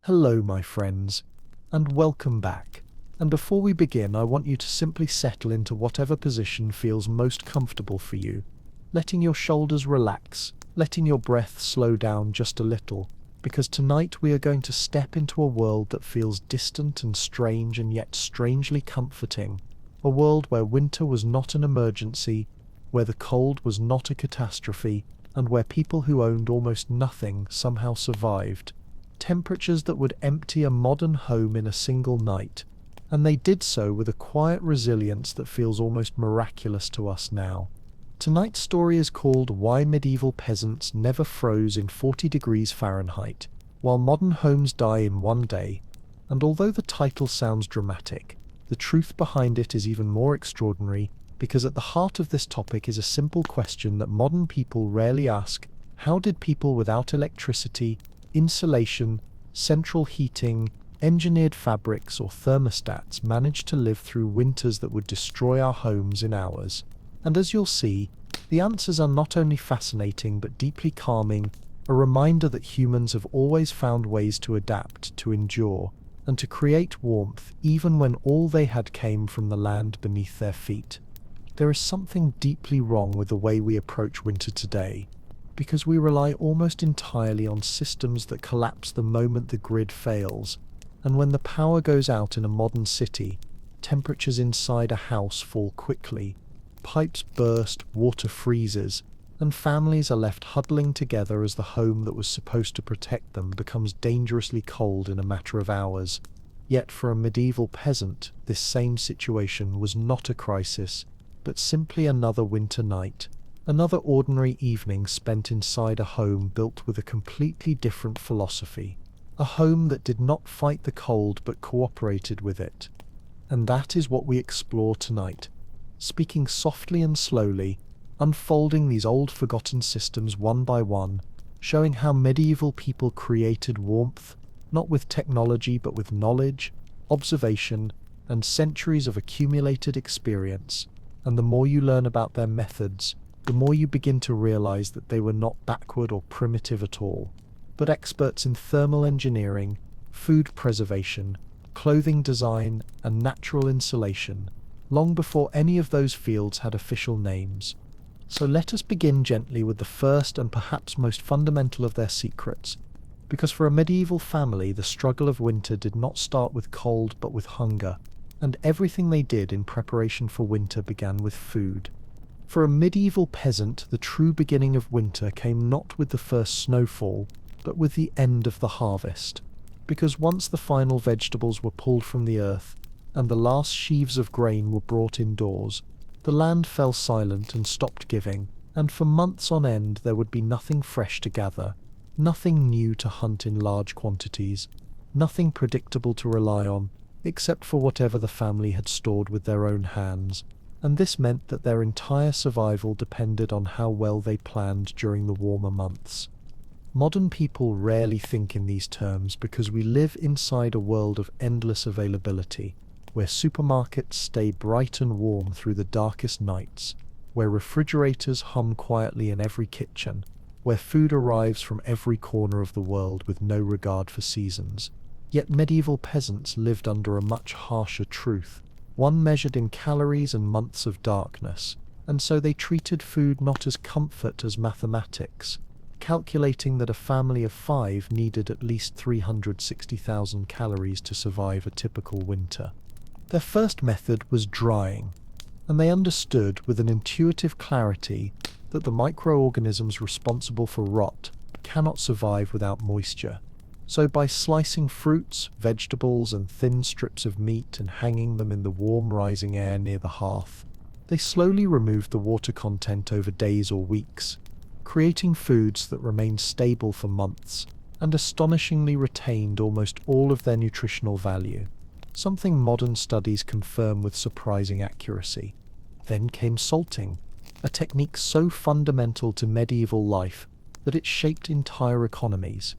Hello, my friends, and welcome back. And before we begin, I want you to simply settle into whatever position feels most comfortable for you, letting your shoulders relax, letting your breath slow down just a little, because tonight we are going to step into a world that feels distant and strange and yet strangely comforting. A world where winter was not an emergency, where the cold was not a catastrophe, and where people who owned almost nothing somehow survived. Temperatures that would empty a modern home in a single night, and they did so with a quiet resilience that feels almost miraculous to us now. Tonight's story is called Why Medieval Peasants Never Froze in 40 degrees Fahrenheit, while modern homes die in one day. And although the title sounds dramatic, the truth behind it is even more extraordinary, because at the heart of this topic is a simple question that modern people rarely ask: how did people without electricity, insulation, central heating, engineered fabrics, or thermostats manage to live through winters that would destroy our homes in hours? And as you'll see, the answers are not only fascinating but deeply calming, a reminder that humans have always found ways to adapt, to endure, and to create warmth even when all they had came from the land beneath their feet. There is something deeply wrong with the way we approach winter today, because we rely almost entirely on systems that collapse the moment the grid fails, and when the power goes out in a modern city, temperatures inside a house fall quickly, pipes burst, water freezes, and families are left huddling together as the home that was supposed to protect them becomes dangerously cold in a matter of hours. Yet for a medieval peasant, this same situation was not a crisis, but simply another winter night, another ordinary evening spent inside a home built with a completely different philosophy, a home that did not fight the cold but cooperated with it. And that is what we explore tonight, speaking softly and slowly, unfolding these old forgotten systems one by one, showing how medieval people created warmth, not with technology but with knowledge, observation, and centuries of accumulated experience. And the more you learn about their methods, the more you begin to realize that they were not backward or primitive at all, but experts in thermal engineering, food preservation, clothing design, and natural insulation, long before any of those fields had official names. So let us begin gently with the first and perhaps most fundamental of their secrets, because for a medieval family the struggle of winter did not start with cold but with hunger, and everything they did in preparation for winter began with food. For a medieval peasant, the true beginning of winter came not with the first snowfall, but with the end of the harvest. Because once the final vegetables were pulled from the earth, and the last sheaves of grain were brought indoors, the land fell silent and stopped giving, and for months on end there would be nothing fresh to gather, nothing new to hunt in large quantities, nothing predictable to rely on, except for whatever the family had stored with their own hands, and this meant that their entire survival depended on how well they planned during the warmer months. Modern people rarely think in these terms because we live inside a world of endless availability, where supermarkets stay bright and warm through the darkest nights, where refrigerators hum quietly in every kitchen, where food arrives from every corner of the world with no regard for seasons. Yet medieval peasants lived under a much harsher truth, one measured in calories and months of darkness, and so they treated food not as comfort as mathematics, calculating that a family of 5 needed at least 360,000 calories to survive a typical winter. Their first method was drying, and they understood with an intuitive clarity that the microorganisms responsible for rot cannot survive without moisture. So by slicing fruits, vegetables, and thin strips of meat and hanging them in the warm rising air near the hearth, they slowly removed the water content over days or weeks, creating foods that remained stable for months and astonishingly retained almost all of their nutritional value, something modern studies confirm with surprising accuracy. Then came salting, a technique so fundamental to medieval life that it shaped entire economies,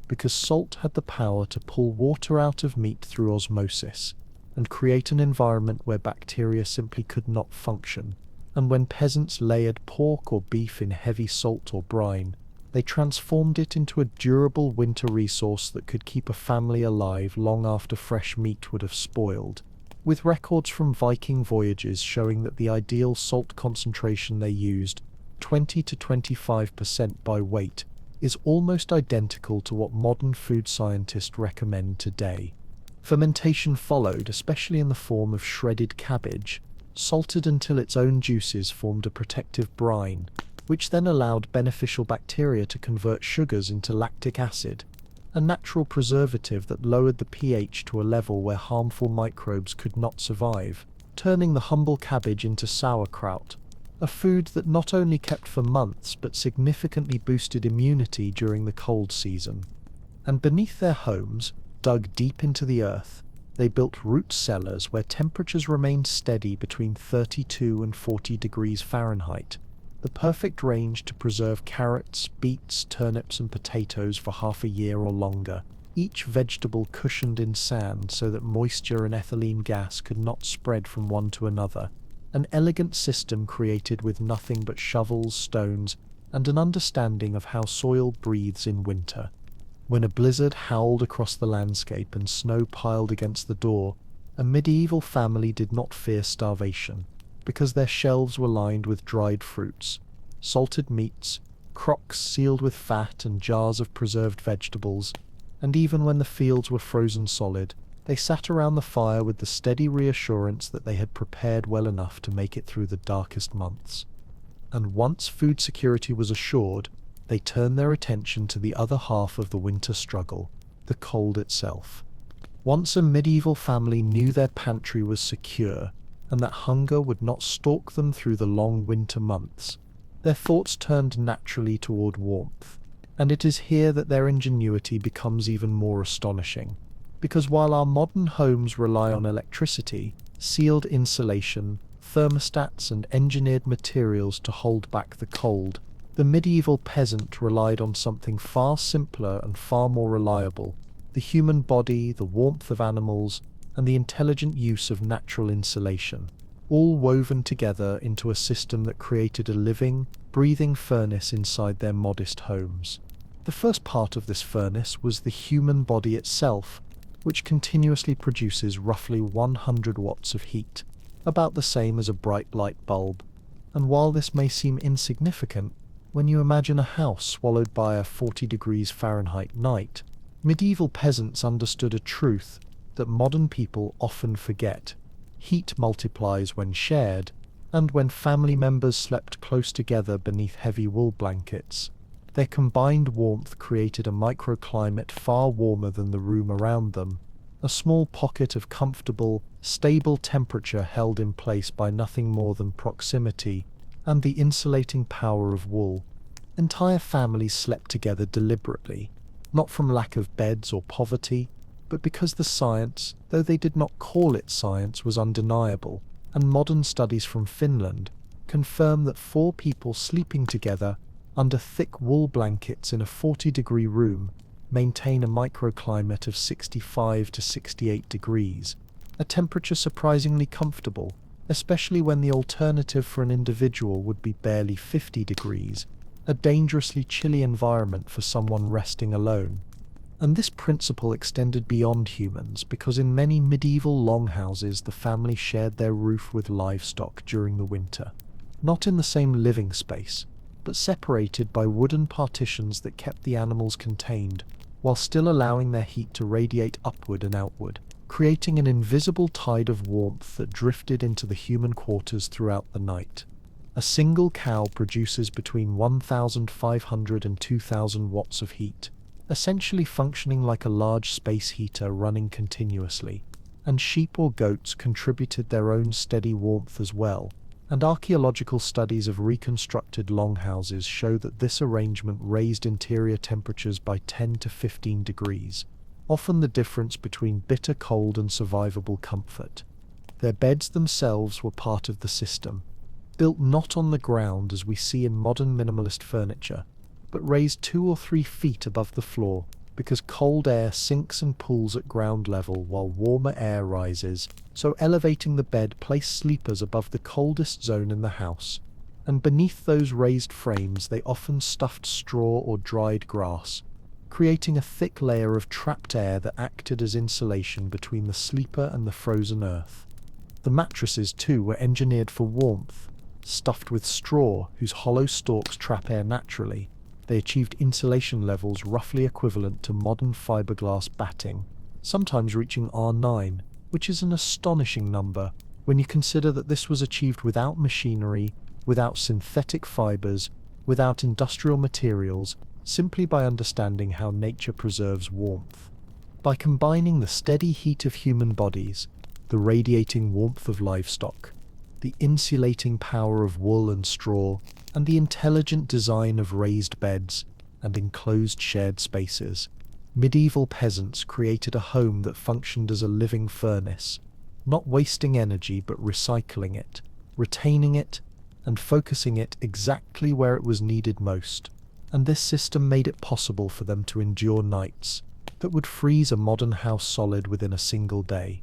because salt had the power to pull water out of meat through osmosis and create an environment where bacteria simply could not function. And when peasants layered pork or beef in heavy salt or brine, They transformed it into a durable winter resource that could keep a family alive long after fresh meat would have spoiled, with records from Viking voyages showing that the ideal salt concentration they used, 20 to 25% by weight, is almost identical to what modern food scientists recommend today. Fermentation followed, especially in the form of shredded cabbage, salted until its own juices formed a protective brine, which then allowed beneficial bacteria to convert sugars into lactic acid, a natural preservative that lowered the pH to a level where harmful microbes could not survive, turning the humble cabbage into sauerkraut, a food that not only kept for months but significantly boosted immunity during the cold season. And beneath their homes, dug deep into the earth, they built root cellars where temperatures remained steady between 32 and 40 degrees Fahrenheit, the perfect range to preserve carrots, beets, turnips and potatoes for half a year or longer, each vegetable cushioned in sand so that moisture and ethylene gas could not spread from one to another, an elegant system created with nothing but shovels, stones, and an understanding of how soil breathes in winter. When a blizzard howled across the landscape and snow piled against the door, a medieval family did not fear starvation, because their shelves were lined with dried fruits, salted meats, crocks sealed with fat and jars of preserved vegetables, and even when the fields were frozen solid, they sat around the fire with the steady reassurance that they had prepared well enough to make it through the darkest months. And once food security was assured, they turned their attention to the other half of the winter struggle, the cold itself. Once a medieval family knew their pantry was secure, and that hunger would not stalk them through the long winter months, their thoughts turned naturally toward warmth. And it is here that their ingenuity becomes even more astonishing, because while our modern homes rely on electricity, sealed insulation, thermostats and engineered materials to hold back the cold, the medieval peasant relied on something far simpler and far more reliable: the human body, the warmth of animals, and the intelligent use of natural insulation, all woven together into a system that created a living, breathing furnace inside their modest homes. The first part of this furnace was the human body itself, which continuously produces roughly 100 watts of heat, about the same as a bright light bulb. And while this may seem insignificant, when you imagine a house swallowed by a 40 degrees Fahrenheit night, medieval peasants understood a truth that modern people often forget. Heat multiplies when shared, and when family members slept close together beneath heavy wool blankets, their combined warmth created a microclimate far warmer than the room around them, a small pocket of comfortable, stable temperature held in place by nothing more than proximity and the insulating power of wool. Entire families slept together deliberately, not from lack of beds or poverty, but because the science, though they did not call it science, was undeniable, and modern studies from Finland confirm that 4 people sleeping together under thick wool blankets in a 40-degree room maintain a microclimate of 65 to 68 degrees, a temperature surprisingly comfortable, especially when the alternative for an individual would be barely 50 degrees, a dangerously chilly environment for someone resting alone. And this principle extended beyond humans, because in many medieval longhouses the family shared their roof with livestock during the winter, not in the same living space, but separated by wooden partitions that kept the animals contained, while still allowing their heat to radiate upward and outward, creating an invisible tide of warmth that drifted into the human quarters throughout the night. A single cow produces between 1,500 and 2,000 watts of heat, essentially functioning like a large space heater running continuously, and sheep or goats contributed their own steady warmth as well, and archaeological studies of reconstructed longhouses show that this arrangement raised interior temperatures by 10 to 15 degrees, often the difference between bitter cold and survivable comfort. Their beds themselves were part of the system, built not on the ground as we see in modern minimalist furniture, but raised 2 or 3 feet above the floor, because cold air sinks and pools at ground level while warmer air rises, so elevating the bed placed sleepers above the coldest zone in the house. and beneath those raised frames they often stuffed straw or dried grass, creating a thick layer of trapped air that acted as insulation between the sleeper and the frozen earth. The mattresses, too, were engineered for warmth. Stuffed with straw, whose hollow stalks trap air naturally, they achieved insulation levels roughly equivalent to modern fiberglass batting, sometimes reaching R9, which is an astonishing number when you consider that this was achieved without machinery, without synthetic fibers, without industrial materials, simply by understanding how nature preserves warmth. By combining the steady heat of human bodies, the radiating warmth of livestock, the insulating power of wool and straw, and the intelligent design of raised beds and enclosed shared spaces, medieval peasants created a home that functioned as a living furnace, not wasting energy but recycling it, retaining it, and focusing it exactly where it was needed most. And this system made it possible for them to endure nights that would freeze a modern house solid within a single day.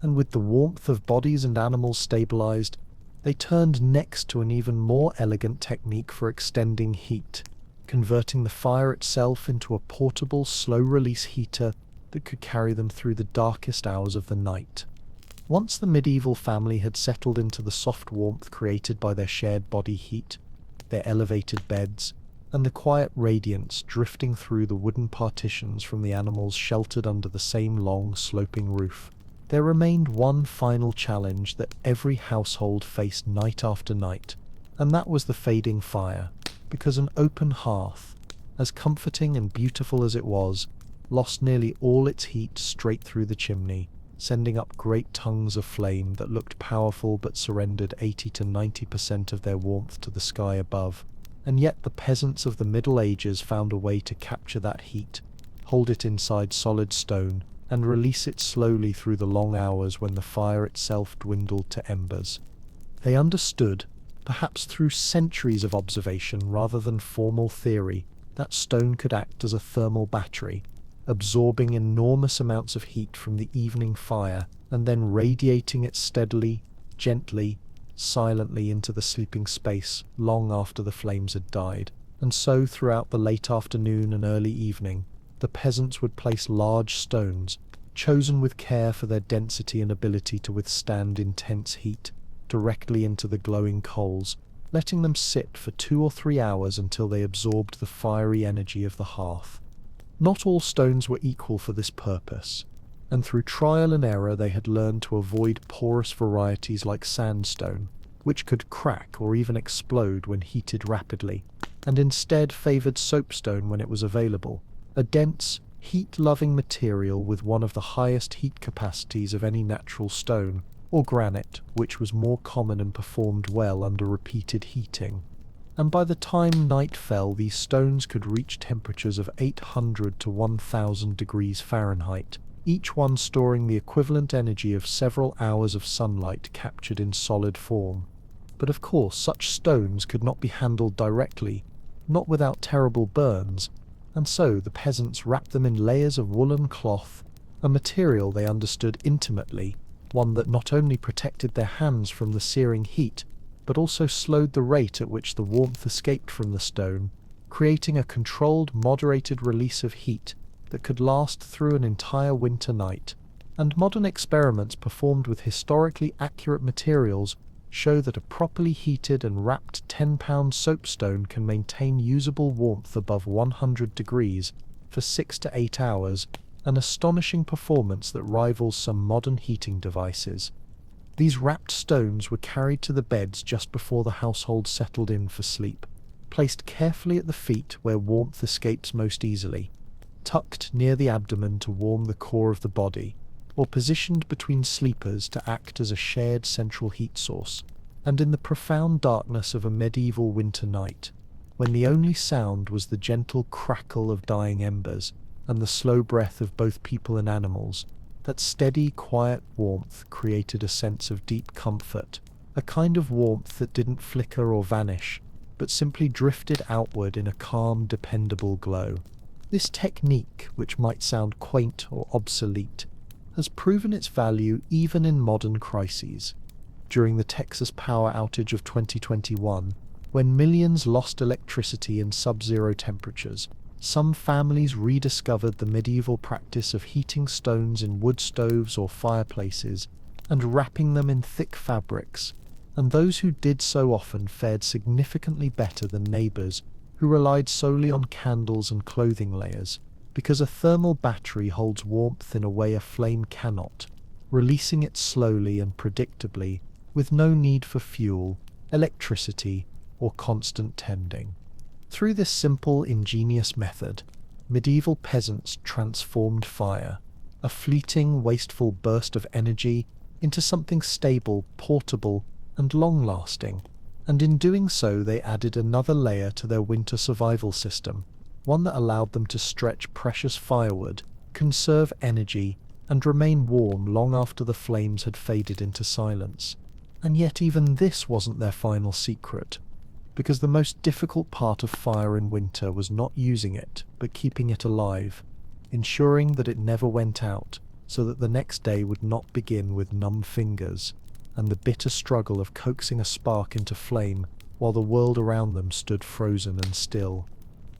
And with the warmth of bodies and animals stabilized, they turned next to an even more elegant technique for extending heat, converting the fire itself into a portable, slow-release heater that could carry them through the darkest hours of the night. Once the medieval family had settled into the soft warmth created by their shared body heat, their elevated beds, and the quiet radiance drifting through the wooden partitions from the animals sheltered under the same long, sloping roof, there remained one final challenge that every household faced night after night, and that was the fading fire, because an open hearth, as comforting and beautiful as it was, lost nearly all its heat straight through the chimney, sending up great tongues of flame that looked powerful but surrendered 80 to 90% of their warmth to the sky above. And yet the peasants of the Middle Ages found a way to capture that heat, hold it inside solid stone, and release it slowly through the long hours when the fire itself dwindled to embers. They understood, perhaps through centuries of observation rather than formal theory, that stone could act as a thermal battery, absorbing enormous amounts of heat from the evening fire and then radiating it steadily, gently, silently into the sleeping space long after the flames had died. And so throughout the late afternoon and early evening, the peasants would place large stones, chosen with care for their density and ability to withstand intense heat, directly into the glowing coals, letting them sit for 2 or 3 hours until they absorbed the fiery energy of the hearth. Not all stones were equal for this purpose, and through trial and error they had learned to avoid porous varieties like sandstone, which could crack or even explode when heated rapidly, and instead favoured soapstone when it was available, a dense, heat-loving material with one of the highest heat capacities of any natural stone, or granite, which was more common and performed well under repeated heating. And by the time night fell, these stones could reach temperatures of 800 to 1000 degrees Fahrenheit, each one storing the equivalent energy of several hours of sunlight captured in solid form. But of course, such stones could not be handled directly, not without terrible burns, and so the peasants wrapped them in layers of woolen cloth, a material they understood intimately, one that not only protected their hands from the searing heat, but also slowed the rate at which the warmth escaped from the stone, creating a controlled, moderated release of heat that could last through an entire winter night. And modern experiments performed with historically accurate materials show that a properly heated and wrapped 10-pound soapstone can maintain usable warmth above 100 degrees for 6 to 8 hours, an astonishing performance that rivals some modern heating devices. These wrapped stones were carried to the beds just before the household settled in for sleep, placed carefully at the feet where warmth escapes most easily, tucked near the abdomen to warm the core of the body, or positioned between sleepers to act as a shared central heat source. And in the profound darkness of a medieval winter night, when the only sound was the gentle crackle of dying embers and the slow breath of both people and animals, that steady, quiet warmth created a sense of deep comfort, a kind of warmth that didn't flicker or vanish, but simply drifted outward in a calm, dependable glow. This technique, which might sound quaint or obsolete, has proven its value even in modern crises. During the Texas power outage of 2021, When millions lost electricity in sub-zero temperatures, some families rediscovered the medieval practice of heating stones in wood stoves or fireplaces and wrapping them in thick fabrics, and those who did so often fared significantly better than neighbors who relied solely on candles and clothing layers, because a thermal battery holds warmth in a way a flame cannot, releasing it slowly and predictably, with no need for fuel, electricity, or constant tending. Through this simple, ingenious method, medieval peasants transformed fire, a fleeting, wasteful burst of energy, into something stable, portable, and long-lasting, and in doing so they added another layer to their winter survival system, one that allowed them to stretch precious firewood, conserve energy, and remain warm long after the flames had faded into silence. And yet even this wasn't their final secret, because the most difficult part of fire in winter was not using it, but keeping it alive, ensuring that it never went out, so that the next day would not begin with numb fingers, and the bitter struggle of coaxing a spark into flame while the world around them stood frozen and still.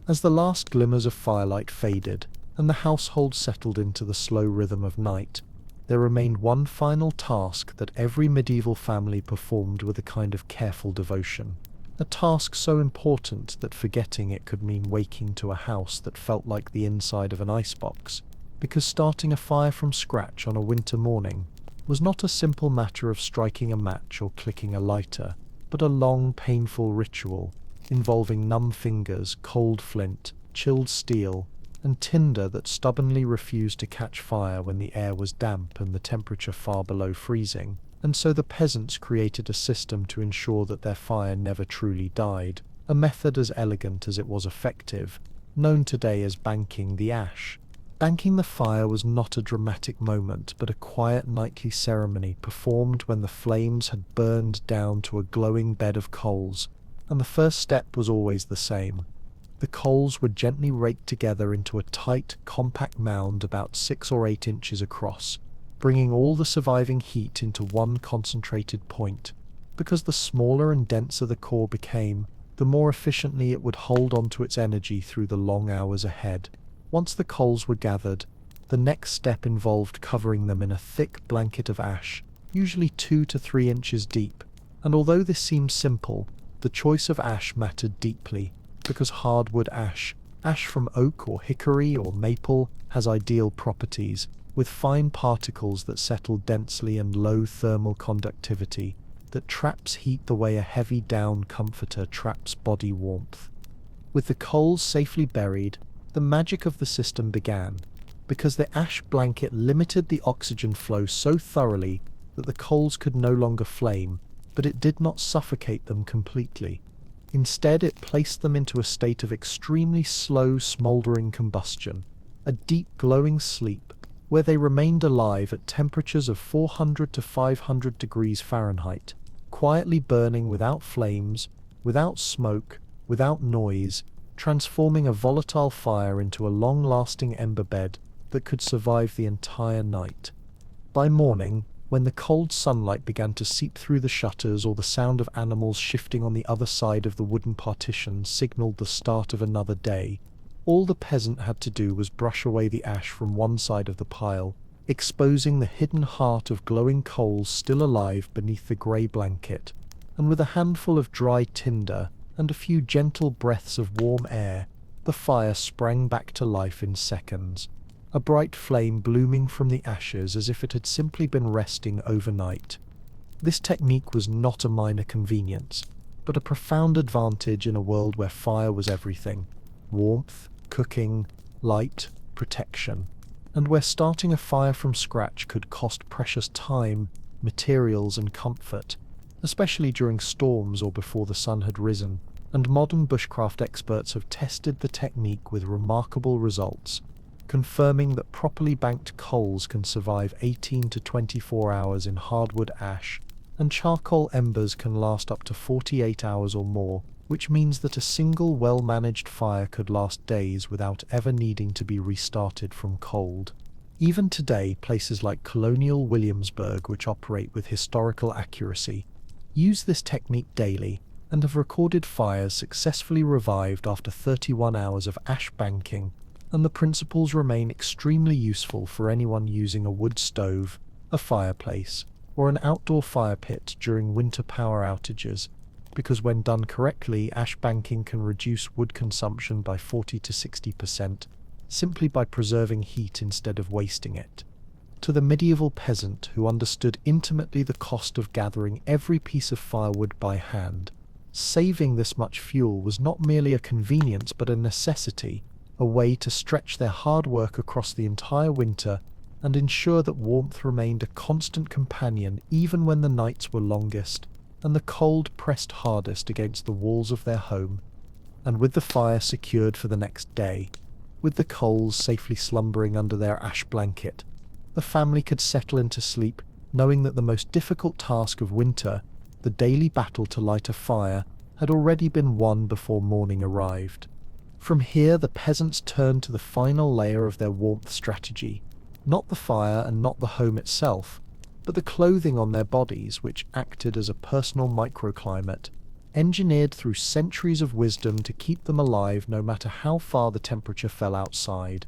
As the last glimmers of firelight faded, and the household settled into the slow rhythm of night, there remained one final task that every medieval family performed with a kind of careful devotion. A task so important that forgetting it could mean waking to a house that felt like the inside of an icebox, because starting a fire from scratch on a winter morning was not a simple matter of striking a match or clicking a lighter, but a long, painful ritual involving numb fingers, cold flint, chilled steel, and tinder that stubbornly refused to catch fire when the air was damp and the temperature far below freezing. And so the peasants created a system to ensure that their fire never truly died, a method as elegant as it was effective, known today as banking the ash. Banking the fire was not a dramatic moment, but a quiet nightly ceremony performed when the flames had burned down to a glowing bed of coals, and the first step was always the same. The coals were gently raked together into a tight, compact mound about 6 or 8 inches across, bringing all the surviving heat into one concentrated point, because the smaller and denser the core became, the more efficiently it would hold on to its energy through the long hours ahead. Once the coals were gathered, the next step involved covering them in a thick blanket of ash, usually 2 to 3 inches deep, and although this seems simple, the choice of ash mattered deeply, because hardwood ash from oak or hickory or maple, has ideal properties, with fine particles that settle densely and low thermal conductivity, that traps heat the way a heavy down comforter traps body warmth. With the coals safely buried, the magic of the system began, because the ash blanket limited the oxygen flow so thoroughly that the coals could no longer flame, but it did not suffocate them completely. Instead, it placed them into a state of extremely slow, smouldering combustion, a deep, glowing sleep, where they remained alive at temperatures of 400 to 500 degrees Fahrenheit, quietly burning without flames, without smoke, without noise, transforming a volatile fire into a long-lasting ember bed that could survive the entire night. By morning, when the cold sunlight began to seep through the shutters or the sound of animals shifting on the other side of the wooden partition signaled the start of another day, all the peasant had to do was brush away the ash from one side of the pile, exposing the hidden heart of glowing coals still alive beneath the grey blanket, and with a handful of dry tinder and a few gentle breaths of warm air, the fire sprang back to life in seconds, a bright flame blooming from the ashes as if it had simply been resting overnight. This technique was not a minor convenience, but a profound advantage in a world where fire was everything: warmth, cooking, light, protection, and where starting a fire from scratch could cost precious time, materials, and comfort, especially during storms or before the sun had risen, and modern bushcraft experts have tested the technique with remarkable results, confirming that properly banked coals can survive 18 to 24 hours in hardwood ash, and charcoal embers can last up to 48 hours or more, which means that a single well-managed fire could last days without ever needing to be restarted from cold. Even today, places like colonial Williamsburg, which operate with historical accuracy, use this technique daily, and have recorded fires successfully revived after 31 hours of ash banking, and the principles remain extremely useful for anyone using a wood stove, a fireplace, or an outdoor fire pit during winter power outages, because when done correctly, ash banking can reduce wood consumption by 40 to 60%, simply by preserving heat instead of wasting it. To the medieval peasant who understood intimately the cost of gathering every piece of firewood by hand, saving this much fuel was not merely a convenience but a necessity, a way to stretch their hard work across the entire winter and ensure that warmth remained a constant companion even when the nights were longest and the cold pressed hardest against the walls of their home. And with the fire secured for the next day, with the coals safely slumbering under their ash blanket, the family could settle into sleep knowing that the most difficult task of winter, the daily battle to light a fire, had already been won before morning arrived. From here, the peasants turned to the final layer of their warmth strategy, not the fire and not the home itself, but the clothing on their bodies, which acted as a personal microclimate, engineered through centuries of wisdom to keep them alive no matter how far the temperature fell outside.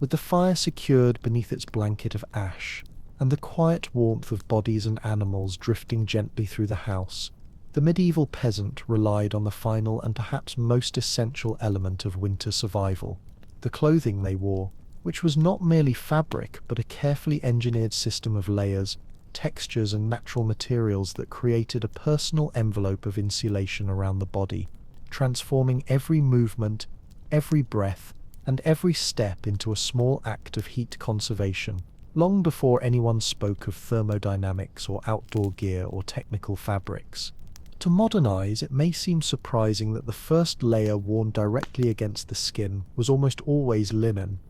With the fire secured beneath its blanket of ash, and the quiet warmth of bodies and animals drifting gently through the house, the medieval peasant relied on the final and perhaps most essential element of winter survival, the clothing they wore, which was not merely fabric but a carefully engineered system of layers, textures and natural materials that created a personal envelope of insulation around the body, transforming every movement, every breath, and every step into a small act of heat conservation, long before anyone spoke of thermodynamics or outdoor gear or technical fabrics. To modern eyes, it may seem surprising that the first layer worn directly against the skin was almost always linen,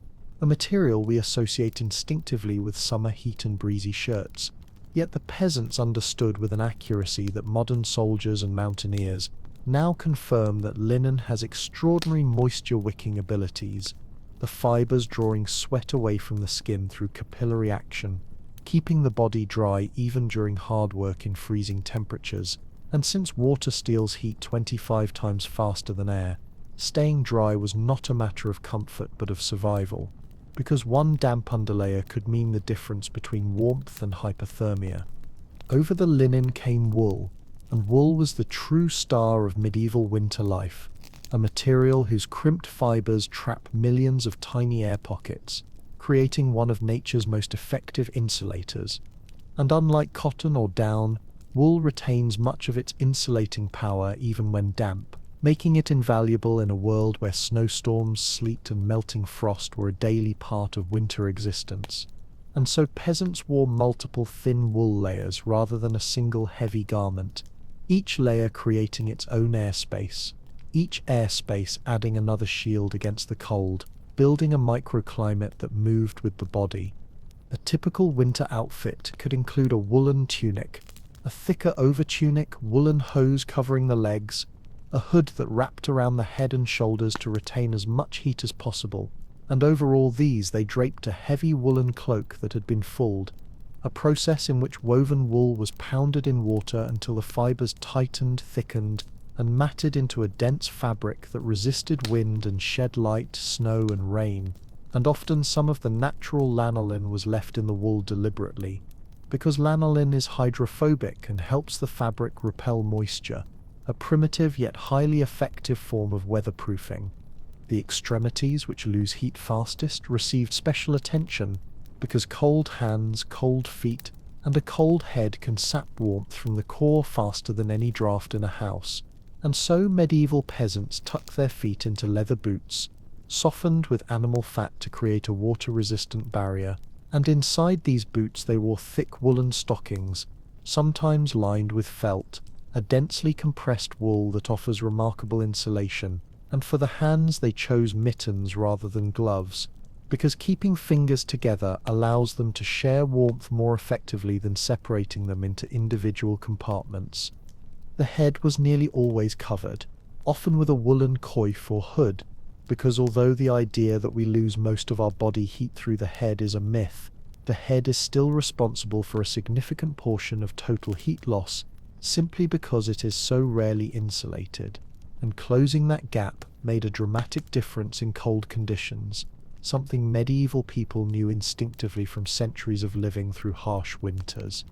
a material we associate instinctively with summer heat and breezy shirts. Yet the peasants understood with an accuracy that modern soldiers and mountaineers now confirm that linen has extraordinary moisture-wicking abilities, the fibers drawing sweat away from the skin through capillary action, keeping the body dry even during hard work in freezing temperatures. And since water steals heat 25 times faster than air, staying dry was not a matter of comfort but of survival, because one damp underlayer could mean the difference between warmth and hypothermia. Over the linen came wool, and wool was the true star of medieval winter life, a material whose crimped fibers trap millions of tiny air pockets, creating one of nature's most effective insulators. And unlike cotton or down, wool retains much of its insulating power even when damp, making it invaluable in a world where snowstorms, sleet, and melting frost were a daily part of winter existence. And so peasants wore multiple thin wool layers rather than a single heavy garment, each layer creating its own airspace, each airspace adding another shield against the cold, building a microclimate that moved with the body. A typical winter outfit could include a woolen tunic, a thicker overtunic, woolen hose covering the legs, a hood that wrapped around the head and shoulders to retain as much heat as possible, and over all these they draped a heavy woolen cloak that had been fulled, a process in which woven wool was pounded in water until the fibers tightened, thickened, and matted into a dense fabric that resisted wind and shed light, snow, and rain, and often some of the natural lanolin was left in the wool deliberately, because lanolin is hydrophobic and helps the fabric repel moisture, a primitive yet highly effective form of weatherproofing. The extremities, which lose heat fastest, received special attention, because cold hands, cold feet, and a cold head can sap warmth from the core faster than any draft in a house, and so medieval peasants tucked their feet into leather boots, softened with animal fat to create a water-resistant barrier, and inside these boots they wore thick woolen stockings, sometimes lined with felt, a densely compressed wool that offers remarkable insulation, and for the hands they chose mittens rather than gloves, because keeping fingers together allows them to share warmth more effectively than separating them into individual compartments. The head was nearly always covered, often with a woolen coif or hood, because although the idea that we lose most of our body heat through the head is a myth, the head is still responsible for a significant portion of total heat loss, simply because it is so rarely insulated, and closing that gap made a dramatic difference in cold conditions, something medieval people knew instinctively from centuries of living through harsh winters.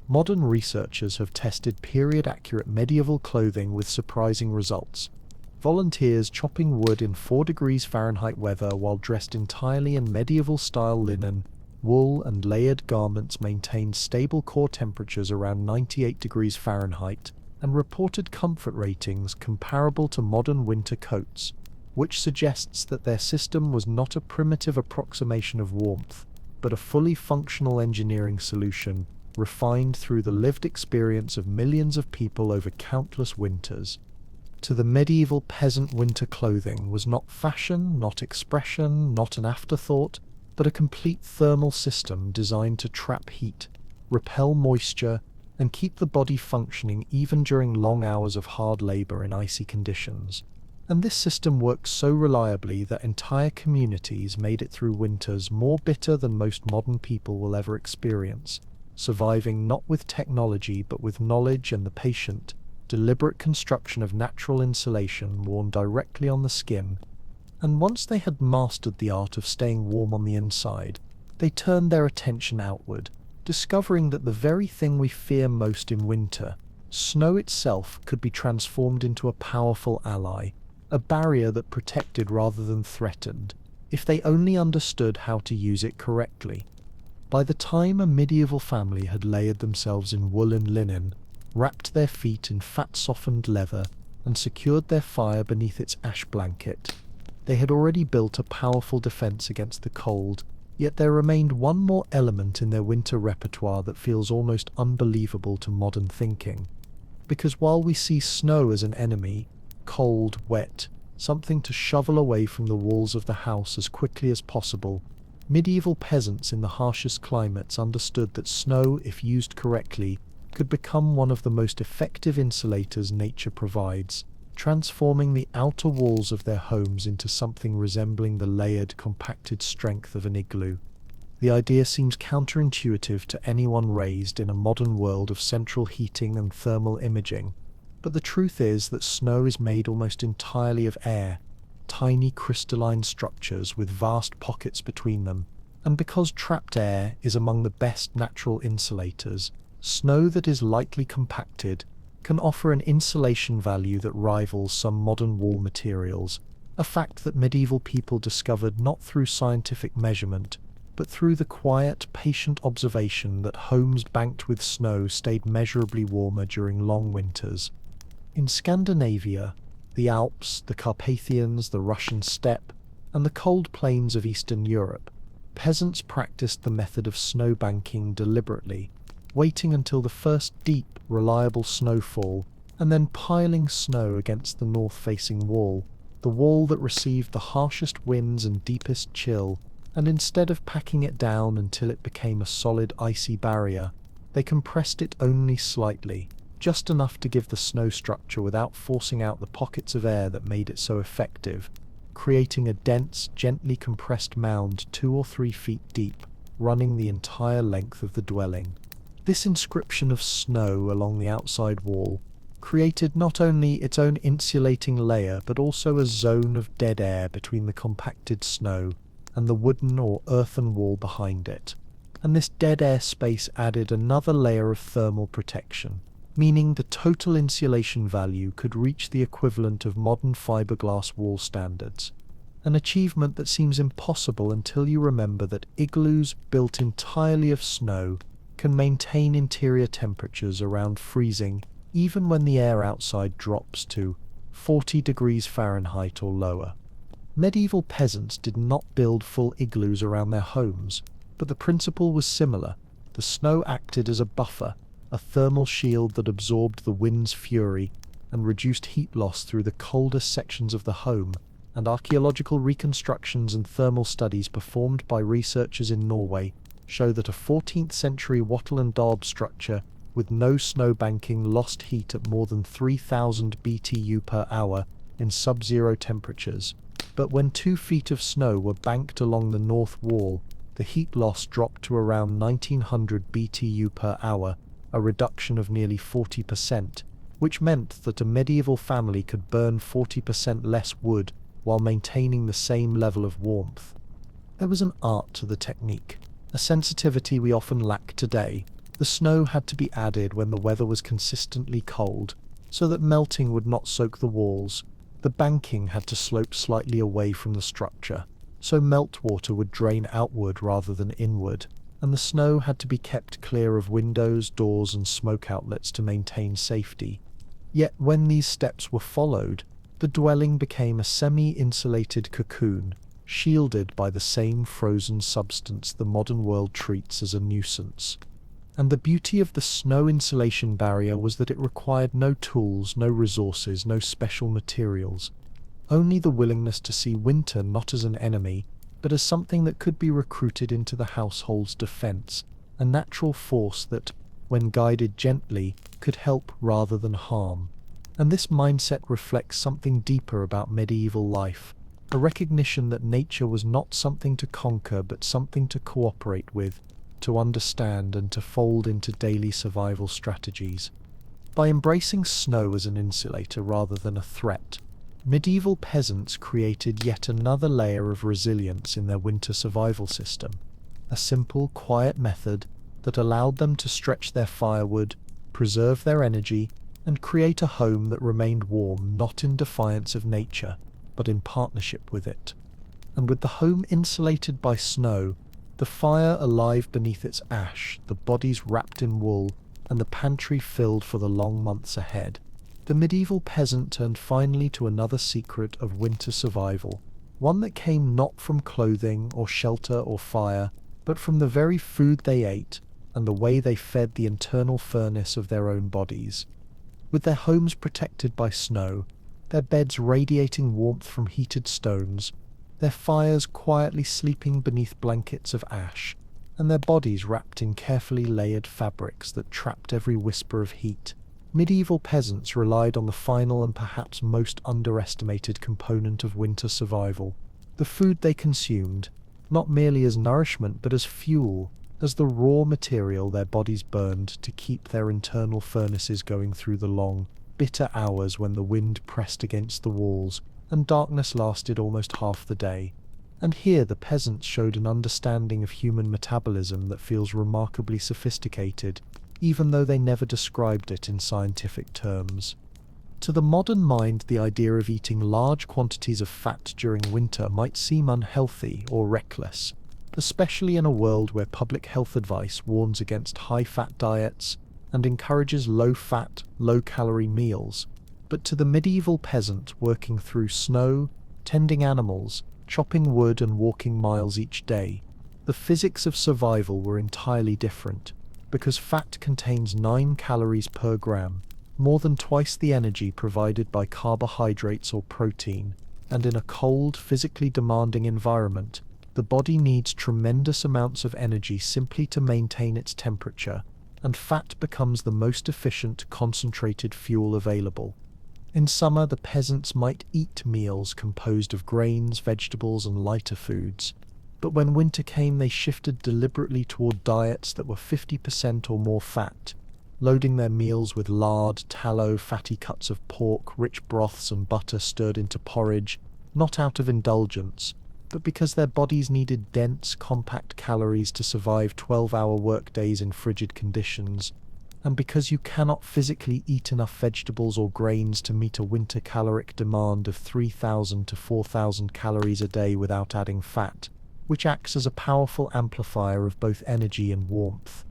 Modern researchers have tested period-accurate medieval clothing with surprising results. Volunteers chopping wood in 4 degrees Fahrenheit weather while dressed entirely in medieval-style linen, wool and layered garments maintained stable core temperatures around 98 degrees Fahrenheit and reported comfort ratings comparable to modern winter coats, which suggests that their system was not a primitive approximation of warmth, but a fully functional engineering solution refined through the lived experience of millions of people over countless winters. To the medieval peasant, winter clothing was not fashion, not expression, not an afterthought, but a complete thermal system designed to trap heat, repel moisture, and keep the body functioning even during long hours of hard labor in icy conditions. And this system worked so reliably that entire communities made it through winters more bitter than most modern people will ever experience, surviving not with technology but with knowledge and the patient, deliberate construction of natural insulation worn directly on the skin. And once they had mastered the art of staying warm on the inside, they turned their attention outward, discovering that the very thing we fear most in winter, snow itself, could be transformed into a powerful ally, a barrier that protected rather than threatened, if they only understood how to use it correctly. By the time a medieval family had layered themselves in wool and linen, wrapped their feet in fat-softened leather, and secured their fire beneath its ash blanket, they had already built a powerful defense against the cold. Yet there remained one more element in their winter repertoire that feels almost unbelievable to modern thinking. Because while we see snow as an enemy, cold, wet, something to shovel away from the walls of the house as quickly as possible, medieval peasants in the harshest climates understood that snow, if used correctly, could become one of the most effective insulators nature provides, transforming the outer walls of their homes into something resembling the layered, compacted strength of an igloo. The idea seems counterintuitive to anyone raised in a modern world of central heating and thermal imaging, but the truth is that snow is made almost entirely of air, tiny crystalline structures with vast pockets between them, and because trapped air is among the best natural insulators, snow that is lightly compacted can offer an insulation value that rivals some modern wall materials, a fact that medieval people discovered not through scientific measurement, but through the quiet, patient observation that homes banked with snow stayed measurably warmer during long winters. In Scandinavia, the Alps, the Carpathians, the Russian steppe, and the cold plains of Eastern Europe, peasants practiced the method of snow banking deliberately, waiting until the first deep, reliable snowfall, and then piling snow against the north-facing wall, the wall that received the harshest winds and deepest chill, and instead of packing it down until it became a solid icy barrier, they compressed it only slightly, just enough to give the snow structure without forcing out the pockets of air that made it so effective, creating a dense, gently compressed mound 2 or 3 feet deep, running the entire length of the dwelling. This inscription of snow along the outside wall created not only its own insulating layer but also a zone of dead air between the compacted snow and the wooden or earthen wall behind it. And this dead air space added another layer of thermal protection, meaning the total insulation value could reach the equivalent of modern fiberglass wall standards. An achievement that seems impossible until you remember that igloos built entirely of snow can maintain interior temperatures around freezing even when the air outside drops to 40 degrees Fahrenheit or lower. Medieval peasants did not build full igloos around their homes, but the principle was similar. The snow acted as a buffer, a thermal shield that absorbed the wind's fury and reduced heat loss through the coldest sections of the home, and archaeological reconstructions and thermal studies performed by researchers in Norway show that a 14th century wattle and daub structure with no snow banking lost heat at more than 3,000 BTU per hour in sub-zero temperatures. But when 2 feet of snow were banked along the north wall, the heat loss dropped to around 1900 BTU per hour, a reduction of nearly 40%, which meant that a medieval family could burn 40% less wood while maintaining the same level of warmth. There was an art to the technique, a sensitivity we often lack today. The snow had to be added when the weather was consistently cold, so that melting would not soak the walls. The banking had to slope slightly away from the structure, so meltwater would drain outward rather than inward, and the snow had to be kept clear of windows, doors, and smoke outlets to maintain safety. Yet when these steps were followed, the dwelling became a semi-insulated cocoon, shielded by the same frozen substance the modern world treats as a nuisance. And the beauty of the snow insulation barrier was that it required no tools, no resources, no special materials. Only the willingness to see winter not as an enemy, but as something that could be recruited into the household's defense, a natural force that, when guided gently, could help rather than harm. And this mindset reflects something deeper about medieval life, a recognition that nature was not something to conquer but something to cooperate with, to understand and to fold into daily survival strategies. By embracing snow as an insulator rather than a threat, medieval peasants created yet another layer of resilience in their winter survival system, a simple, quiet method that allowed them to stretch their firewood, preserve their energy, and create a home that remained warm not in defiance of nature, but in partnership with it. And with the home insulated by snow, the fire alive beneath its ash, the bodies wrapped in wool, and the pantry filled for the long months ahead, the medieval peasant turned finally to another secret of winter survival, one that came not from clothing or shelter or fire, but from the very food they ate and the way they fed the internal furnace of their own bodies. With their homes protected by snow, their beds radiating warmth from heated stones, their fires quietly sleeping beneath blankets of ash, and their bodies wrapped in carefully layered fabrics that trapped every whisper of heat, medieval peasants relied on the final and perhaps most underestimated component of winter survival, the food they consumed, not merely as nourishment but as fuel, as the raw material their bodies burned to keep their internal furnaces going through the long, bitter hours when the wind pressed against the walls and darkness lasted almost half the day. And here the peasants showed an understanding of human metabolism that feels remarkably sophisticated, even though they never described it in scientific terms. To the modern mind, the idea of eating large quantities of fat during winter might seem unhealthy or reckless, especially in a world where public health advice warns against high-fat diets and encourages low-fat, low-calorie meals. But to the medieval peasant working through snow, tending animals, chopping wood and walking miles each day, the physics of survival were entirely different, because fat contains 9 calories per gram, more than twice the energy provided by carbohydrates or protein, and in a cold, physically demanding environment, the body needs tremendous amounts of energy simply to maintain its temperature, and fat becomes the most efficient, concentrated fuel available. In summer, the peasants might eat meals composed of grains, vegetables, and lighter foods, but when winter came they shifted deliberately toward diets that were 50% or more fat, loading their meals with lard, tallow, fatty cuts of pork, rich broths and butter stirred into porridge, not out of indulgence, but because their bodies needed dense, compact calories to survive 12-hour workdays in frigid conditions, and because you cannot physically eat enough vegetables or grains to meet a winter caloric demand of 3,000 to 4,000 calories a day without adding fat, which acts as a powerful amplifier of both energy and warmth.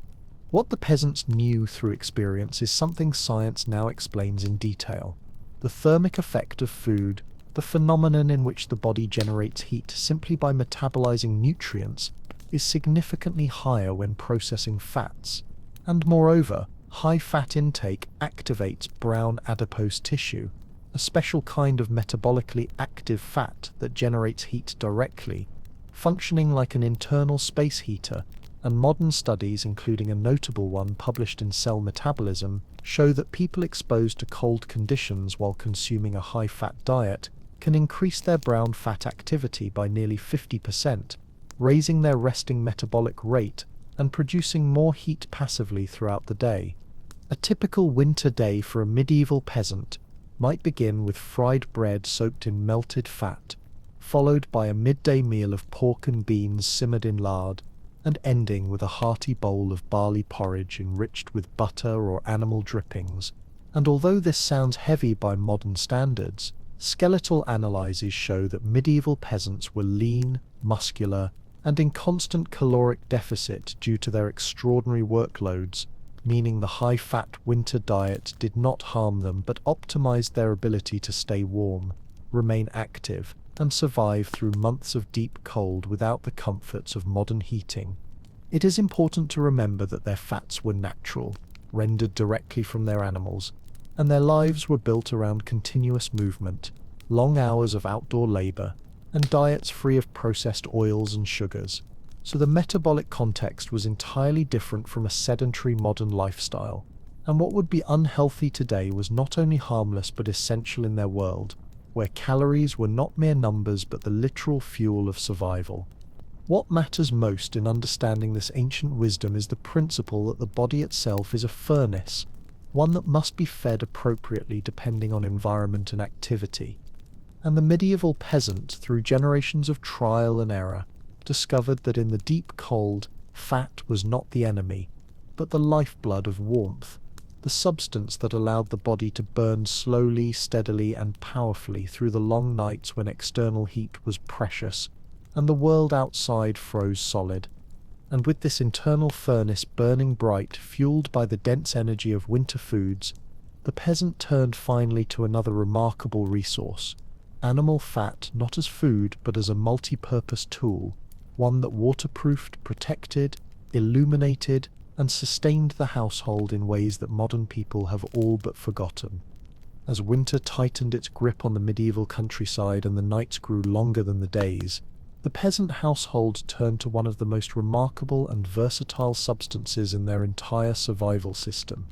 What the peasants knew through experience is something science now explains in detail. The thermic effect of food, the phenomenon in which the body generates heat simply by metabolizing nutrients, is significantly higher when processing fats, and moreover, high fat intake activates brown adipose tissue, a special kind of metabolically active fat that generates heat directly, functioning like an internal space heater, and modern studies, including a notable one published in Cell Metabolism, show that people exposed to cold conditions while consuming a high-fat diet can increase their brown fat activity by nearly 50%, raising their resting metabolic rate and producing more heat passively throughout the day. A typical winter day for a medieval peasant might begin with fried bread soaked in melted fat, followed by a midday meal of pork and beans simmered in lard, and ending with a hearty bowl of barley porridge enriched with butter or animal drippings. And although this sounds heavy by modern standards, skeletal analyses show that medieval peasants were lean, muscular, and in constant caloric deficit due to their extraordinary workloads, meaning the high-fat winter diet did not harm them but optimized their ability to stay warm, remain active, and survive through months of deep cold without the comforts of modern heating. It is important to remember that their fats were natural, rendered directly from their animals, and their lives were built around continuous movement, long hours of outdoor labor, and diets free of processed oils and sugars. So the metabolic context was entirely different from a sedentary modern lifestyle, and what would be unhealthy today was not only harmless but essential in their world, where calories were not mere numbers but the literal fuel of survival. What matters most in understanding this ancient wisdom is the principle that the body itself is a furnace, one that must be fed appropriately depending on environment and activity. And the medieval peasant, through generations of trial and error, discovered that in the deep cold, fat was not the enemy, but the lifeblood of warmth, the substance that allowed the body to burn slowly, steadily, and powerfully through the long nights when external heat was precious, and the world outside froze solid. And with this internal furnace burning bright, fueled by the dense energy of winter foods, the peasant turned finally to another remarkable resource: animal fat, not as food but as a multi-purpose tool, one that waterproofed, protected, illuminated, and sustained the household in ways that modern people have all but forgotten. As winter tightened its grip on the medieval countryside and the nights grew longer than the days, the peasant household turned to one of the most remarkable and versatile substances in their entire survival system: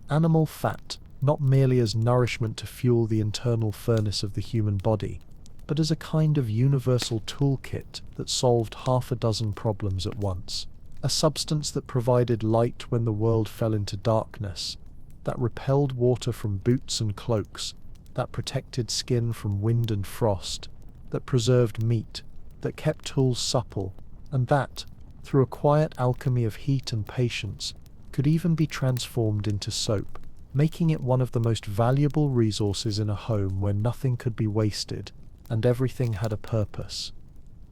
animal fat, not merely as nourishment to fuel the internal furnace of the human body, but as a kind of universal toolkit that solved half a dozen problems at once. A substance that provided light when the world fell into darkness, that repelled water from boots and cloaks, that protected skin from wind and frost, that preserved meat, that kept tools supple, and that, through a quiet alchemy of heat and patience, could even be transformed into soap, making it one of the most valuable resources in a home where nothing could be wasted and everything had a purpose.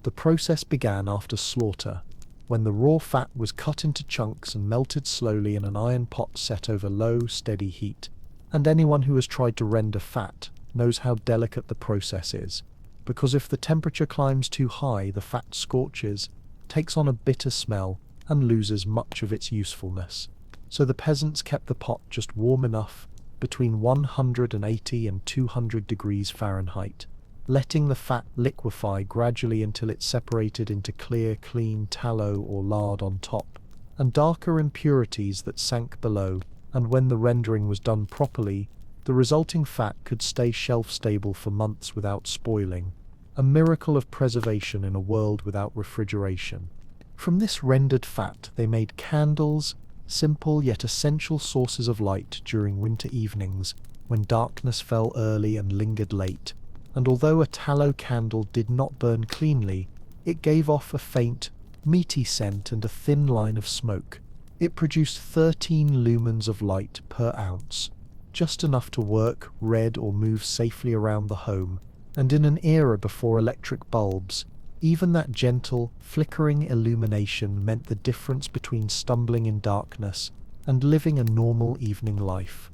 The process began after slaughter, when the raw fat was cut into chunks and melted slowly in an iron pot set over low, steady heat. And anyone who has tried to render fat knows how delicate the process is, because if the temperature climbs too high, the fat scorches, takes on a bitter smell, and loses much of its usefulness. So the peasants kept the pot just warm enough, between 180 and 200 degrees Fahrenheit, letting the fat liquefy gradually until it separated into clear, clean tallow or lard on top, and darker impurities that sank below, and when the rendering was done properly, the resulting fat could stay shelf-stable for months without spoiling, a miracle of preservation in a world without refrigeration. From this rendered fat they made candles, simple yet essential sources of light during winter evenings, when darkness fell early and lingered late. And although a tallow candle did not burn cleanly, it gave off a faint, meaty scent and a thin line of smoke. It produced 13 lumens of light per ounce, just enough to work, read, or move safely around the home. And in an era before electric bulbs, even that gentle, flickering illumination meant the difference between stumbling in darkness and living a normal evening life.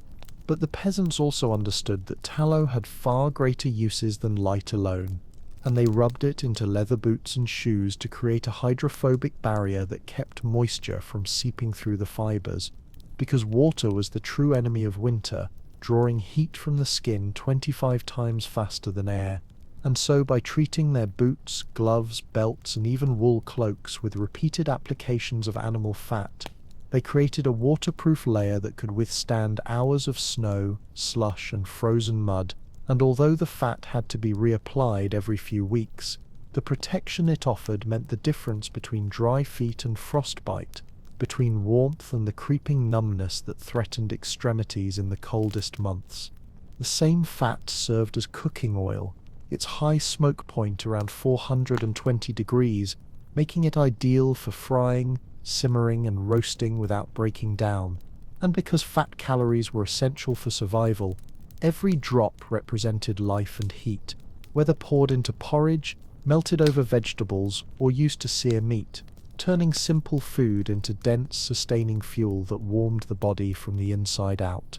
But the peasants also understood that tallow had far greater uses than light alone, and they rubbed it into leather boots and shoes to create a hydrophobic barrier that kept moisture from seeping through the fibers, because water was the true enemy of winter, drawing heat from the skin 25 times faster than air. And so by treating their boots, gloves, belts, and even wool cloaks with repeated applications of animal fat, they created a waterproof layer that could withstand hours of snow, slush, and frozen mud, and although the fat had to be reapplied every few weeks, the protection it offered meant the difference between dry feet and frostbite, between warmth and the creeping numbness that threatened extremities in the coldest months. The same fat served as cooking oil, its high smoke point around 420 degrees, making it ideal for frying, simmering, and roasting without breaking down. And because fat calories were essential for survival, every drop represented life and heat, whether poured into porridge, melted over vegetables, or used to sear meat, turning simple food into dense, sustaining fuel that warmed the body from the inside out.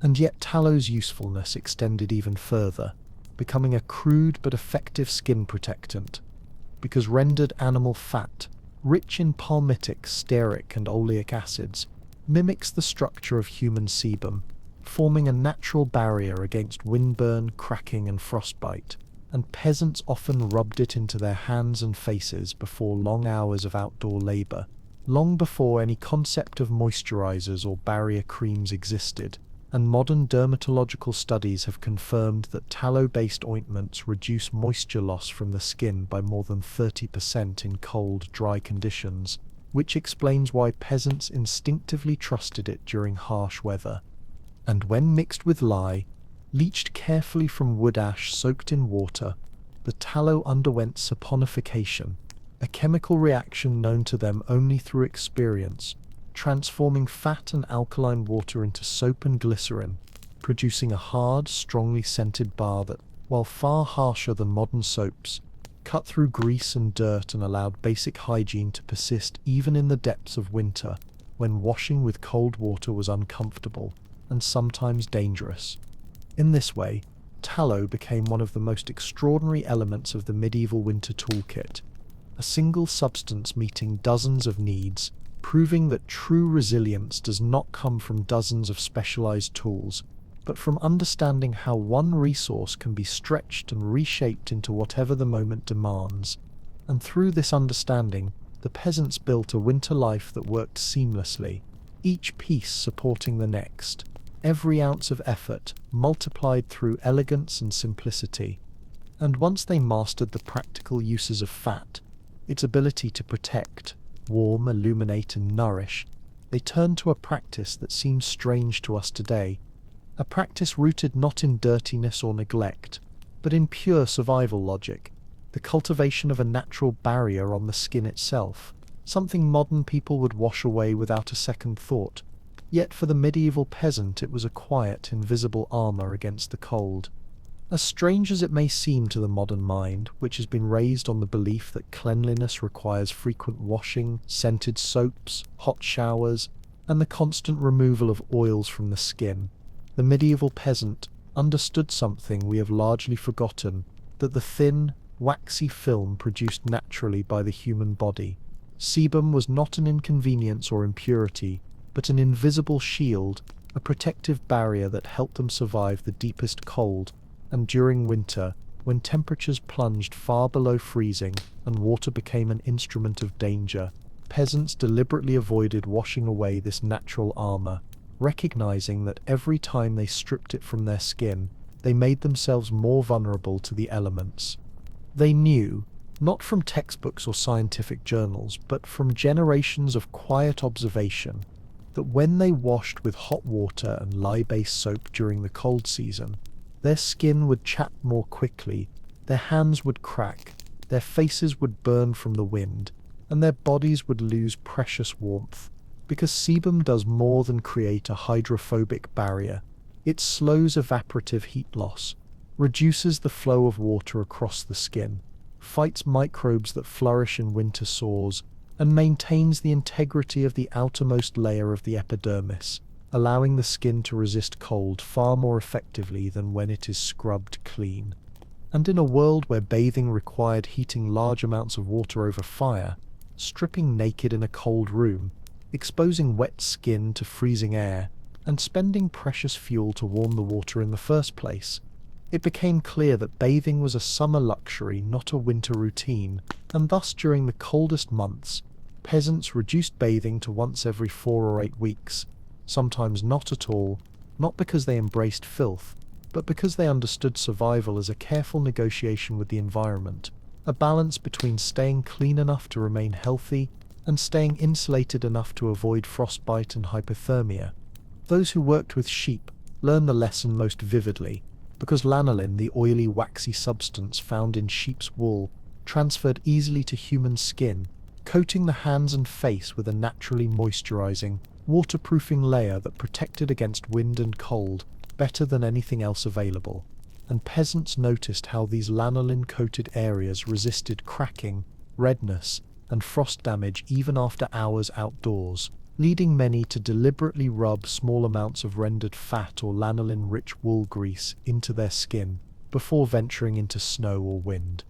And yet tallow's usefulness extended even further, becoming a crude but effective skin protectant, because rendered animal fat, rich in palmitic, stearic, and oleic acids, mimics the structure of human sebum, forming a natural barrier against windburn, cracking, and frostbite, and peasants often rubbed it into their hands and faces before long hours of outdoor labor, long before any concept of moisturizers or barrier creams existed. And modern dermatological studies have confirmed that tallow-based ointments reduce moisture loss from the skin by more than 30% in cold, dry conditions, which explains why peasants instinctively trusted it during harsh weather. And when mixed with lye, leached carefully from wood ash soaked in water, the tallow underwent saponification, a chemical reaction known to them only through experience, transforming fat and alkaline water into soap and glycerin, producing a hard, strongly scented bar that, while far harsher than modern soaps, cut through grease and dirt and allowed basic hygiene to persist even in the depths of winter, when washing with cold water was uncomfortable and sometimes dangerous. In this way, tallow became one of the most extraordinary elements of the medieval winter toolkit, a single substance meeting dozens of needs, proving that true resilience does not come from dozens of specialized tools, but from understanding how one resource can be stretched and reshaped into whatever the moment demands. And through this understanding, the peasants built a winter life that worked seamlessly, each piece supporting the next, every ounce of effort multiplied through elegance and simplicity. And once they mastered the practical uses of fat, its ability to protect, warm, illuminate, and nourish, they turned to a practice that seems strange to us today, a practice rooted not in dirtiness or neglect, but in pure survival logic, the cultivation of a natural barrier on the skin itself, something modern people would wash away without a second thought. Yet for the medieval peasant it was a quiet, invisible armor against the cold. As strange as it may seem to the modern mind, which has been raised on the belief that cleanliness requires frequent washing, scented soaps, hot showers, and the constant removal of oils from the skin, the medieval peasant understood something we have largely forgotten, that the thin, waxy film produced naturally by the human body, sebum, was not an inconvenience or impurity, but an invisible shield, a protective barrier that helped them survive the deepest cold. And during winter, when temperatures plunged far below freezing and water became an instrument of danger, peasants deliberately avoided washing away this natural armor, recognizing that every time they stripped it from their skin, they made themselves more vulnerable to the elements. They knew, not from textbooks or scientific journals, but from generations of quiet observation, that when they washed with hot water and lye-based soap during the cold season, their skin would chap more quickly, their hands would crack, their faces would burn from the wind, and their bodies would lose precious warmth. Because sebum does more than create a hydrophobic barrier. It slows evaporative heat loss, reduces the flow of water across the skin, fights microbes that flourish in winter sores, and maintains the integrity of the outermost layer of the epidermis, allowing the skin to resist cold far more effectively than when it is scrubbed clean. And in a world where bathing required heating large amounts of water over fire, stripping naked in a cold room, exposing wet skin to freezing air, and spending precious fuel to warm the water in the first place, it became clear that bathing was a summer luxury, not a winter routine, and thus during the coldest months, peasants reduced bathing to once every 4 or 8 weeks, sometimes not at all, not because they embraced filth, but because they understood survival as a careful negotiation with the environment, a balance between staying clean enough to remain healthy and staying insulated enough to avoid frostbite and hypothermia. Those who worked with sheep learned the lesson most vividly, because lanolin, the oily, waxy substance found in sheep's wool, transferred easily to human skin, coating the hands and face with a naturally moisturizing, waterproofing layer that protected against wind and cold better than anything else available. And peasants noticed how these lanolin-coated areas resisted cracking, redness, and frost damage even after hours outdoors, leading many to deliberately rub small amounts of rendered fat or lanolin-rich wool grease into their skin before venturing into snow or wind.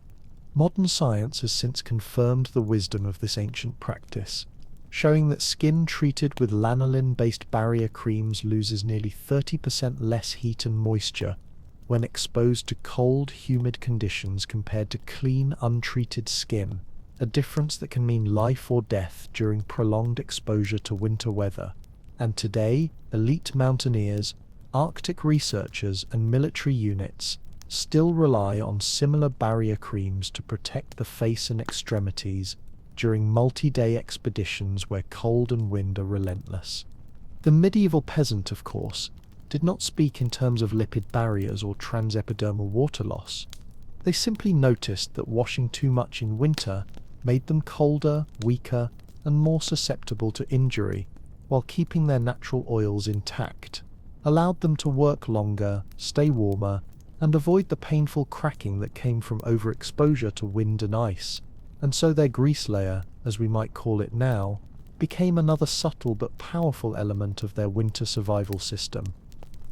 Modern science has since confirmed the wisdom of this ancient practice, showing that skin treated with lanolin-based barrier creams loses nearly 30% less heat and moisture when exposed to cold, humid conditions compared to clean, untreated skin, a difference that can mean life or death during prolonged exposure to winter weather. And today, elite mountaineers, Arctic researchers, and military units still rely on similar barrier creams to protect the face and extremities during multi-day expeditions where cold and wind are relentless. The medieval peasant, of course, did not speak in terms of lipid barriers or transepidermal water loss. They simply noticed that washing too much in winter made them colder, weaker, and more susceptible to injury, while keeping their natural oils intact allowed them to work longer, stay warmer, and avoid the painful cracking that came from overexposure to wind and ice. And so their grease layer, as we might call it now, became another subtle but powerful element of their winter survival system.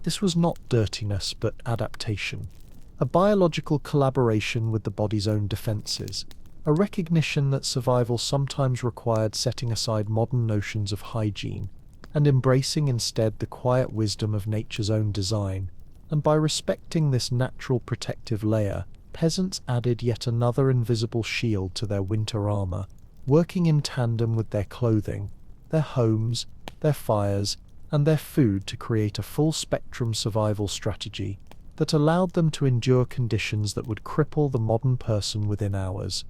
This was not dirtiness but adaptation, a biological collaboration with the body's own defenses, a recognition that survival sometimes required setting aside modern notions of hygiene and embracing instead the quiet wisdom of nature's own design. And by respecting this natural protective layer, peasants added yet another invisible shield to their winter armor, working in tandem with their clothing, their homes, their fires, and their food to create a full-spectrum survival strategy that allowed them to endure conditions that would cripple the modern person within hours.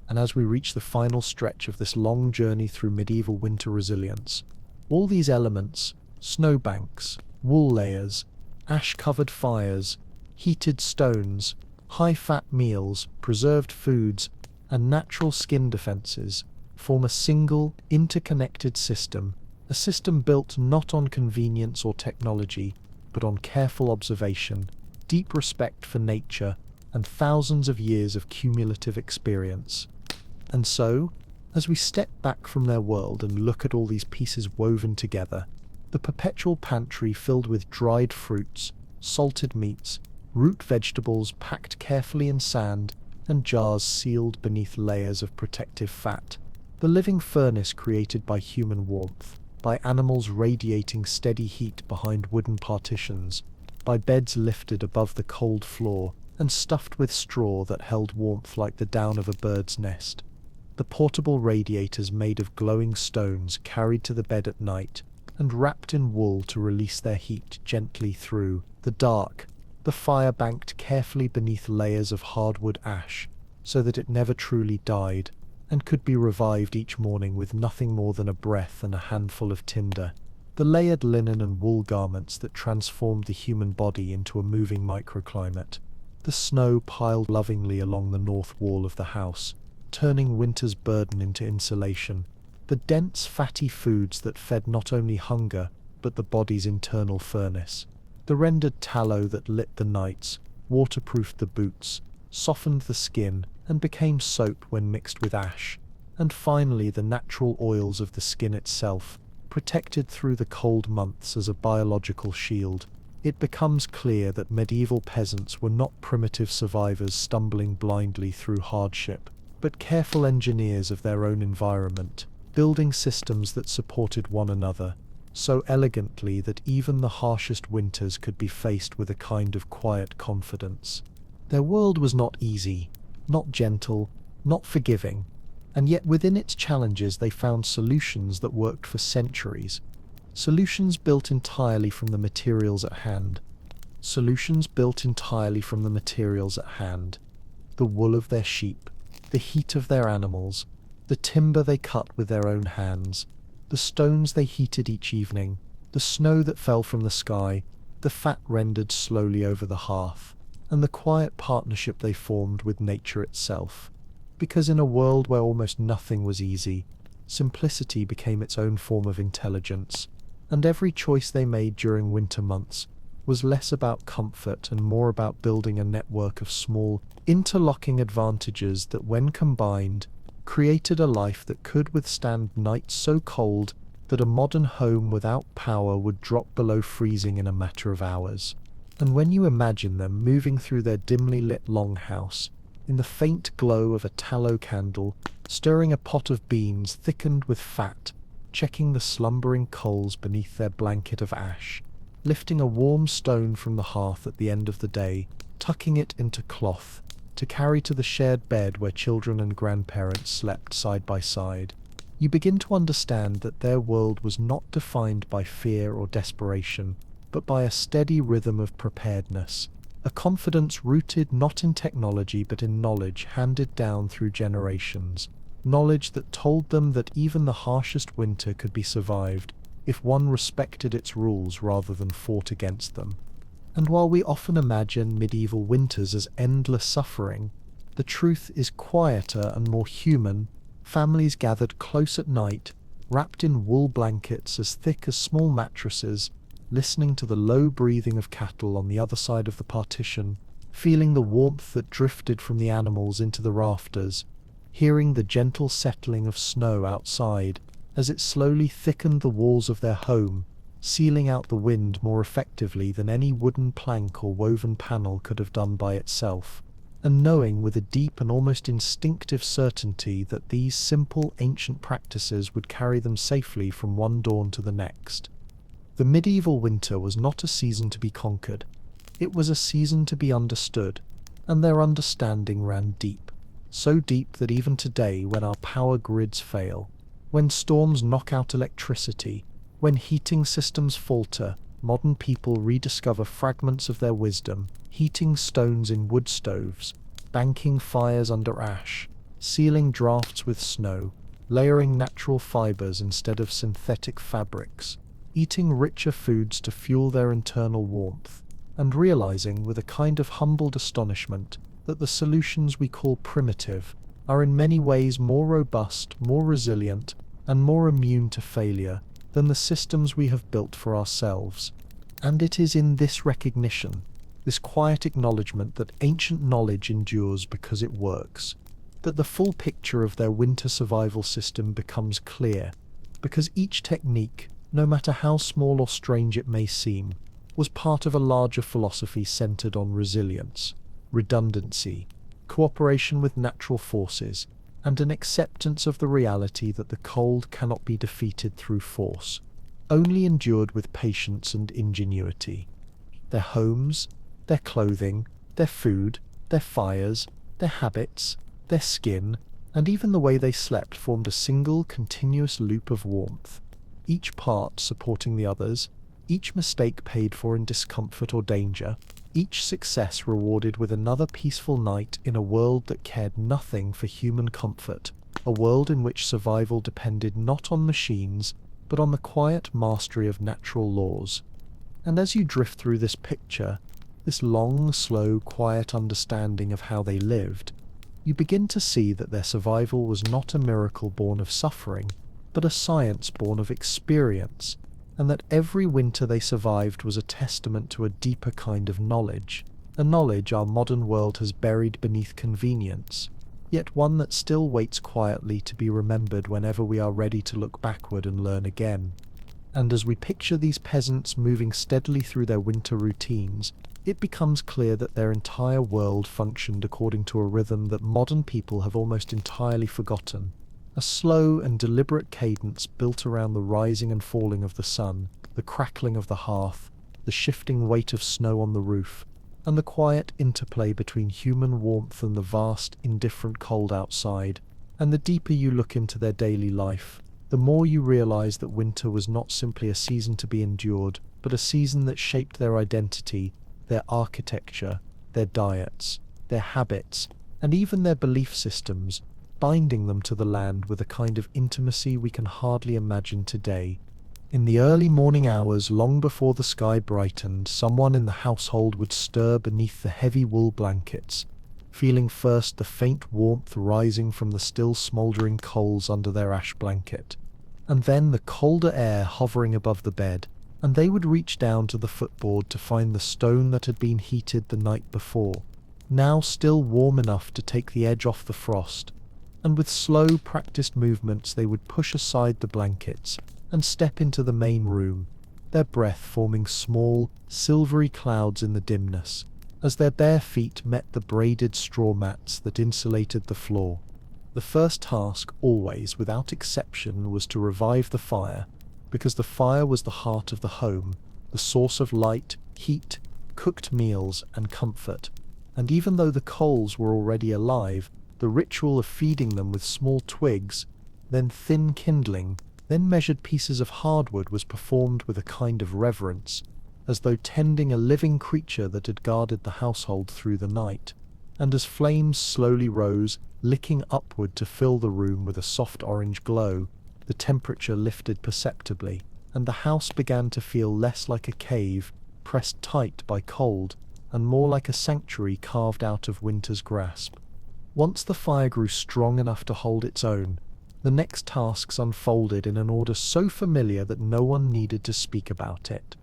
And as we reach the final stretch of this long journey through medieval winter resilience, all these elements, snowbanks, wool layers, ash-covered fires, heated stones, high-fat meals, preserved foods, and natural skin defenses, form a single, interconnected system, a system built not on convenience or technology, but on careful observation, deep respect for nature, and thousands of years of cumulative experience. And so, as we step back from their world and look at all these pieces woven together, the perpetual pantry filled with dried fruits, salted meats, root vegetables packed carefully in sand, and jars sealed beneath layers of protective fat, the living furnace created by human warmth, by animals radiating steady heat behind wooden partitions, by beds lifted above the cold floor and stuffed with straw that held warmth like the down of a bird's nest. The portable radiators made of glowing stones carried to the bed at night and wrapped in wool to release their heat gently through the dark, the fire banked carefully beneath layers of hardwood ash so that it never truly died and could be revived each morning with nothing more than a breath and a handful of tinder. The layered linen and wool garments that transformed the human body into a moving microclimate. The snow piled lovingly along the north wall of the house, turning winter's burden into insulation. The dense, fatty foods that fed not only hunger, but the body's internal furnace. The rendered tallow that lit the nights, waterproofed the boots, softened the skin, and became soap when mixed with ash. And finally, the natural oils of the skin itself, protected through the cold months as a biological shield. It becomes clear that medieval peasants were not primitive survivors stumbling blindly through hardship, but careful engineers of their own environment, building systems that supported one another, so elegantly that even the harshest winters could be faced with a kind of quiet confidence. Their world was not easy, not gentle, not forgiving, and yet within its challenges they found solutions that worked for centuries. Solutions built entirely from the materials at hand. Solutions built entirely from the materials at hand. The wool of their sheep, the heat of their animals, The timber they cut with their own hands, the stones they heated each evening, the snow that fell from the sky, the fat rendered slowly over the hearth, and the quiet partnership they formed with nature itself. Because in a world where almost nothing was easy, simplicity became its own form of intelligence, and every choice they made during winter months was less about comfort and more about building a network of small, interlocking advantages that, when combined, created a life that could withstand nights so cold that a modern home without power would drop below freezing in a matter of hours. And when you imagine them moving through their dimly lit longhouse, in the faint glow of a tallow candle, stirring a pot of beans thickened with fat, checking the slumbering coals beneath their blanket of ash, lifting a warm stone from the hearth at the end of the day, tucking it into cloth, to carry to the shared bed where children and grandparents slept side by side, you begin to understand that their world was not defined by fear or desperation, but by a steady rhythm of preparedness, a confidence rooted not in technology but in knowledge handed down through generations, knowledge that told them that even the harshest winter could be survived if one respected its rules rather than fought against them. And while we often imagine medieval winters as endless suffering, the truth is quieter and more human. Families gathered close at night, wrapped in wool blankets as thick as small mattresses, listening to the low breathing of cattle on the other side of the partition, feeling the warmth that drifted from the animals into the rafters, hearing the gentle settling of snow outside as it slowly thickened the walls of their home, sealing out the wind more effectively than any wooden plank or woven panel could have done by itself, and knowing with a deep and almost instinctive certainty that these simple ancient practices would carry them safely from one dawn to the next. The medieval winter was not a season to be conquered, it was a season to be understood, and their understanding ran deep, so deep that even today, when our power grids fail, when storms knock out electricity, when heating systems falter, modern people rediscover fragments of their wisdom, heating stones in wood stoves, banking fires under ash, sealing drafts with snow, layering natural fibers instead of synthetic fabrics, eating richer foods to fuel their internal warmth, and realizing with a kind of humbled astonishment that the solutions we call primitive are in many ways more robust, more resilient, and more immune to failure than the systems we have built for ourselves. And it is in this recognition, this quiet acknowledgement that ancient knowledge endures because it works, that the full picture of their winter survival system becomes clear, because each technique, no matter how small or strange it may seem, was part of a larger philosophy centered on resilience, redundancy, cooperation with natural forces, and an acceptance of the reality that the cold cannot be defeated through force, only endured with patience and ingenuity. Their homes, their clothing, their food, their fires, their habits, their skin, and even the way they slept formed a single continuous loop of warmth, each part supporting the others, each mistake paid for in discomfort or danger, each success rewarded with another peaceful night in a world that cared nothing for human comfort, a world in which survival depended not on machines, but on the quiet mastery of natural laws. And as you drift through this picture, this long, slow, quiet understanding of how they lived, you begin to see that their survival was not a miracle born of suffering, but a science born of experience, and that every winter they survived was a testament to a deeper kind of knowledge, a knowledge our modern world has buried beneath convenience, yet one that still waits quietly to be remembered whenever we are ready to look backward and learn again. And as we picture these peasants moving steadily through their winter routines, it becomes clear that their entire world functioned according to a rhythm that modern people have almost entirely forgotten. A slow and deliberate cadence built around the rising and falling of the sun, the crackling of the hearth, the shifting weight of snow on the roof, and the quiet interplay between human warmth and the vast, indifferent cold outside. And the deeper you look into their daily life, the more you realize that winter was not simply a season to be endured, but a season that shaped their identity, their architecture, their diets, their habits, and even their belief systems, binding them to the land with a kind of intimacy we can hardly imagine today. In the early morning hours, long before the sky brightened, someone in the household would stir beneath the heavy wool blankets, feeling first the faint warmth rising from the still smouldering coals under their ash blanket, and then the colder air hovering above the bed, and they would reach down to the footboard to find the stone that had been heated the night before, now still warm enough to take the edge off the frost, and with slow, practiced movements they would push aside the blankets and step into the main room, their breath forming small, silvery clouds in the dimness, as their bare feet met the braided straw mats that insulated the floor. The first task, always, without exception, was to revive the fire, because the fire was the heart of the home, the source of light, heat, cooked meals, and comfort. And even though the coals were already alive, the ritual of feeding them with small twigs, then thin kindling, then measured pieces of hardwood was performed with a kind of reverence, as though tending a living creature that had guarded the household through the night. And as flames slowly rose, licking upward to fill the room with a soft orange glow, the temperature lifted perceptibly, and the house began to feel less like a cave, pressed tight by cold, and more like a sanctuary carved out of winter's grasp. Once the fire grew strong enough to hold its own, the next tasks unfolded in an order so familiar that no one needed to speak about it.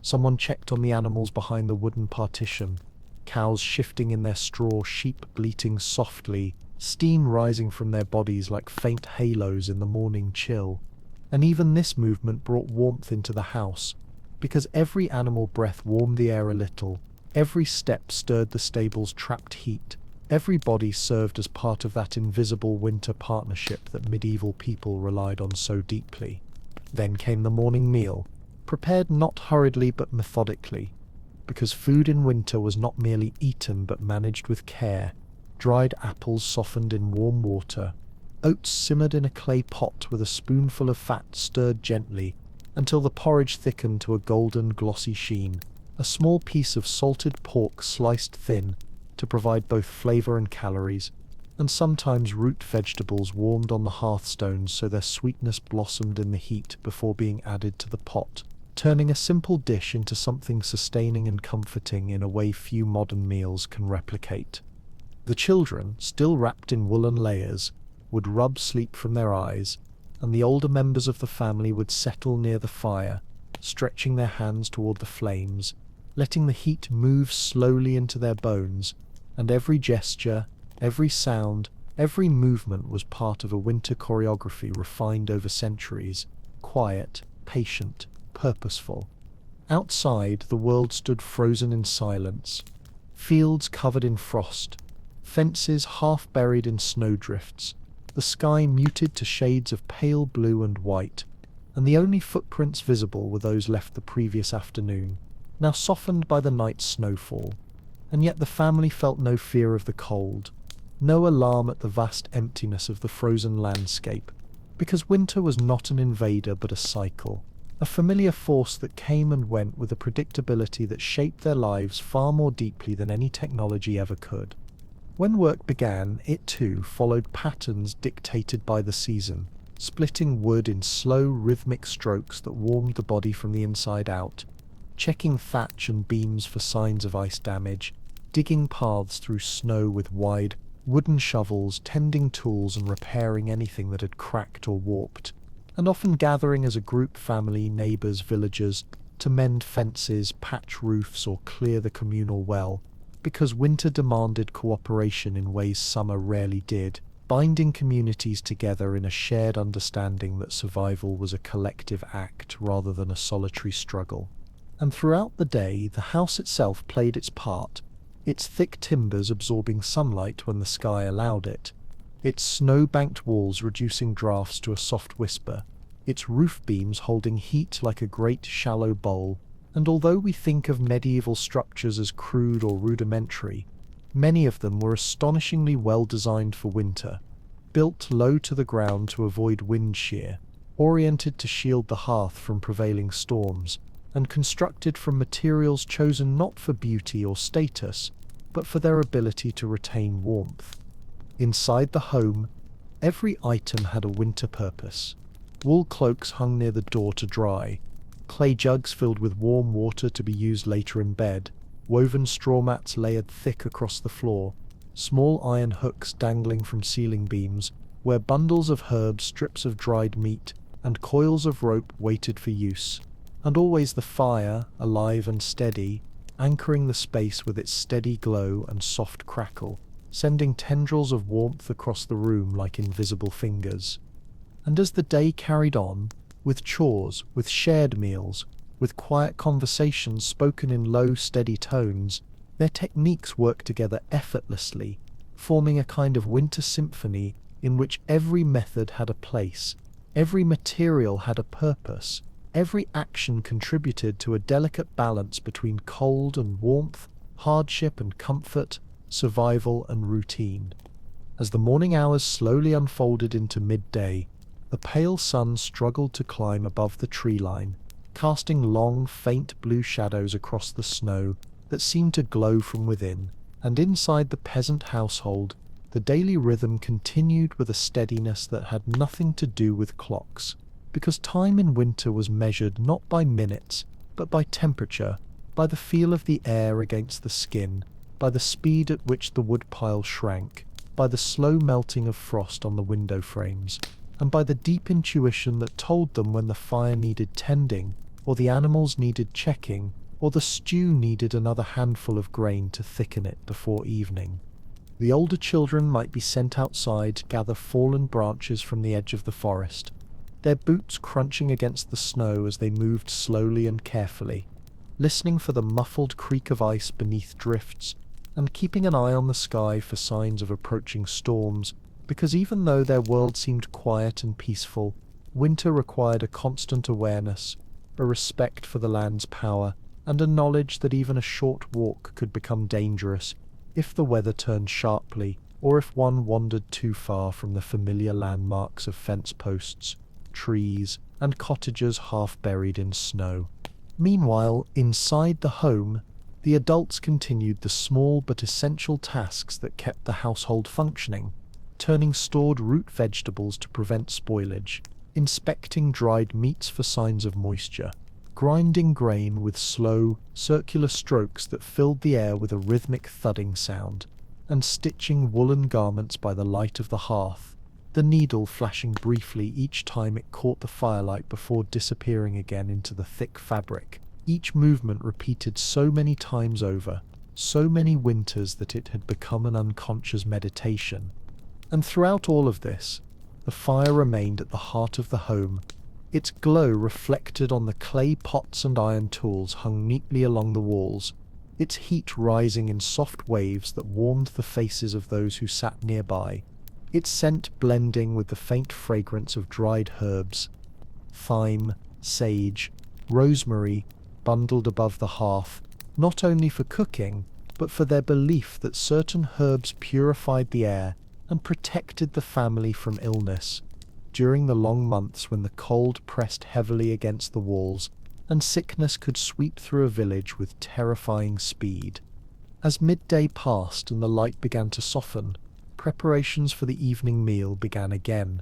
Someone checked on the animals behind the wooden partition, cows shifting in their straw, sheep bleating softly, steam rising from their bodies like faint halos in the morning chill. And even this movement brought warmth into the house, because every animal breath warmed the air a little, every step stirred the stable's trapped heat, every body served as part of that invisible winter partnership that medieval people relied on so deeply. Then came the morning meal, prepared not hurriedly but methodically, because food in winter was not merely eaten but managed with care. Dried apples softened in warm water, oats simmered in a clay pot with a spoonful of fat stirred gently until the porridge thickened to a golden glossy sheen, a small piece of salted pork sliced thin to provide both flavor and calories, and sometimes root vegetables warmed on the hearthstones so their sweetness blossomed in the heat before being added to the pot, turning a simple dish into something sustaining and comforting in a way few modern meals can replicate. The children, still wrapped in woolen layers, would rub sleep from their eyes, and the older members of the family would settle near the fire, stretching their hands toward the flames, letting the heat move slowly into their bones, and every gesture, every sound, every movement was part of a winter choreography refined over centuries, quiet, patient, purposeful. Outside, the world stood frozen in silence, fields covered in frost, fences half buried in snowdrifts, the sky muted to shades of pale blue and white, and the only footprints visible were those left the previous afternoon, now softened by the night's snowfall. And yet the family felt no fear of the cold, no alarm at the vast emptiness of the frozen landscape, because winter was not an invader but a cycle, a familiar force that came and went with a predictability that shaped their lives far more deeply than any technology ever could. When work began, it too followed patterns dictated by the season, splitting wood in slow, rhythmic strokes that warmed the body from the inside out, checking thatch and beams for signs of ice damage, digging paths through snow with wide, wooden shovels, tending tools and repairing anything that had cracked or warped, and often gathering as a group, family, neighbours, villagers, to mend fences, patch roofs or clear the communal well, because winter demanded cooperation in ways summer rarely did, binding communities together in a shared understanding that survival was a collective act rather than a solitary struggle. And throughout the day, the house itself played its part, its thick timbers absorbing sunlight when the sky allowed it, its snow-banked walls reducing drafts to a soft whisper, its roof beams holding heat like a great shallow bowl. And although we think of medieval structures as crude or rudimentary, many of them were astonishingly well designed for winter, built low to the ground to avoid wind shear, oriented to shield the hearth from prevailing storms, and constructed from materials chosen not for beauty or status, but for their ability to retain warmth. Inside the home, Every item had a winter purpose. Wool cloaks hung near the door to dry, clay jugs filled with warm water to be used later in bed, woven straw mats layered thick across the floor, small iron hooks dangling from ceiling beams, where bundles of herbs, strips of dried meat, and coils of rope waited for use, and always the fire, alive and steady, anchoring the space with its steady glow and soft crackle, sending tendrils of warmth across the room like invisible fingers. And as the day carried on, with chores, with shared meals, with quiet conversations spoken in low, steady tones, their techniques worked together effortlessly, forming a kind of winter symphony in which every method had a place, every material had a purpose, every action contributed to a delicate balance between cold and warmth, hardship and comfort, survival and routine. As the morning hours slowly unfolded into midday, the pale sun struggled to climb above the tree line, casting long, faint blue shadows across the snow that seemed to glow from within, and inside the peasant household, the daily rhythm continued with a steadiness that had nothing to do with clocks, because time in winter was measured not by minutes, but by temperature, by the feel of the air against the skin, by the speed at which the woodpile shrank, by the slow melting of frost on the window frames, and by the deep intuition that told them when the fire needed tending, or the animals needed checking, or the stew needed another handful of grain to thicken it before evening. The older children might be sent outside to gather fallen branches from the edge of the forest, their boots crunching against the snow as they moved slowly and carefully, listening for the muffled creak of ice beneath drifts, and keeping an eye on the sky for signs of approaching storms, because even though their world seemed quiet and peaceful, winter required a constant awareness, a respect for the land's power, and a knowledge that even a short walk could become dangerous if the weather turned sharply, or if one wandered too far from the familiar landmarks of fence posts, trees, and cottages half buried in snow. Meanwhile, inside the home, the adults continued the small but essential tasks that kept the household functioning, turning stored root vegetables to prevent spoilage, inspecting dried meats for signs of moisture, grinding grain with slow, circular strokes that filled the air with a rhythmic thudding sound, and stitching woolen garments by the light of the hearth, the needle flashing briefly each time it caught the firelight before disappearing again into the thick fabric, each movement repeated so many times over, so many winters that it had become an unconscious meditation. And throughout all of this, the fire remained at the heart of the home, its glow reflected on the clay pots and iron tools hung neatly along the walls, its heat rising in soft waves that warmed the faces of those who sat nearby, its scent blending with the faint fragrance of dried herbs, thyme, sage, rosemary, bundled above the hearth, not only for cooking, but for their belief that certain herbs purified the air and protected the family from illness during the long months when the cold pressed heavily against the walls and sickness could sweep through a village with terrifying speed. As midday passed and the light began to soften, preparations for the evening meal began again,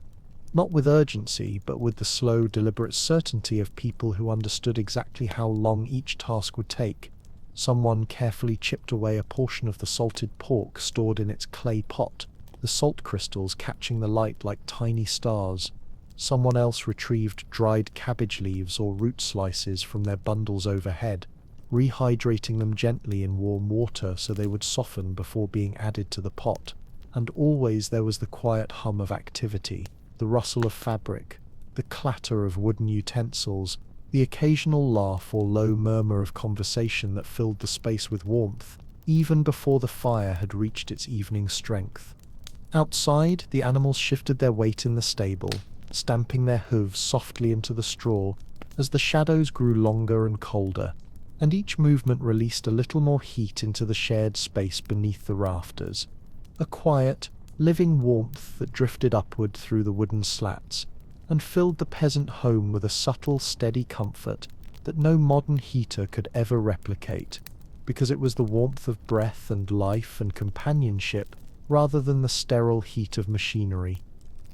not with urgency, but with the slow, deliberate certainty of people who understood exactly how long each task would take. Someone carefully chipped away a portion of the salted pork stored in its clay pot, the salt crystals catching the light like tiny stars. Someone else retrieved dried cabbage leaves or root slices from their bundles overhead, rehydrating them gently in warm water so they would soften before being added to the pot. And always there was the quiet hum of activity, the rustle of fabric, the clatter of wooden utensils, the occasional laugh or low murmur of conversation that filled the space with warmth, even before the fire had reached its evening strength. Outside, the animals shifted their weight in the stable, stamping their hooves softly into the straw as the shadows grew longer and colder, and each movement released a little more heat into the shared space beneath the rafters. A quiet, living warmth that drifted upward through the wooden slats and filled the peasant home with a subtle, steady comfort that no modern heater could ever replicate, because it was the warmth of breath and life and companionship rather than the sterile heat of machinery.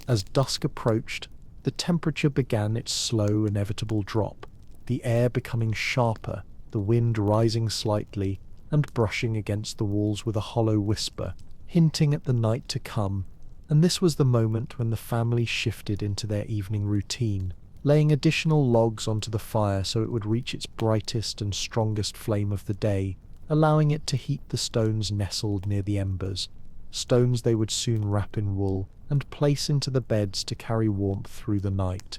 As dusk approached, the temperature began its slow, inevitable drop, the air becoming sharper, the wind rising slightly and brushing against the walls with a hollow whisper, hinting at the night to come. And this was the moment when the family shifted into their evening routine, laying additional logs onto the fire so it would reach its brightest and strongest flame of the day, allowing it to heat the stones nestled near the embers, stones they would soon wrap in wool and place into the beds to carry warmth through the night.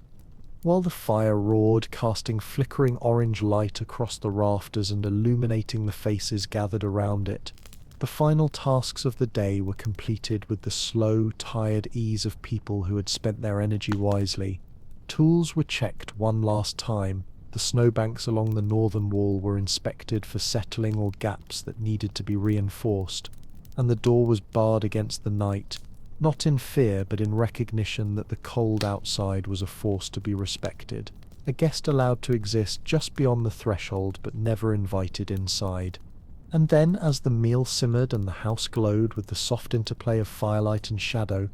While the fire roared, casting flickering orange light across the rafters and illuminating the faces gathered around it, the final tasks of the day were completed with the slow, tired ease of people who had spent their energy wisely. Tools were checked one last time, the snowbanks along the northern wall were inspected for settling or gaps that needed to be reinforced, and the door was barred against the night, not in fear but in recognition that the cold outside was a force to be respected, a guest allowed to exist just beyond the threshold but never invited inside. And then, as the meal simmered and the house glowed with the soft interplay of firelight and shadow,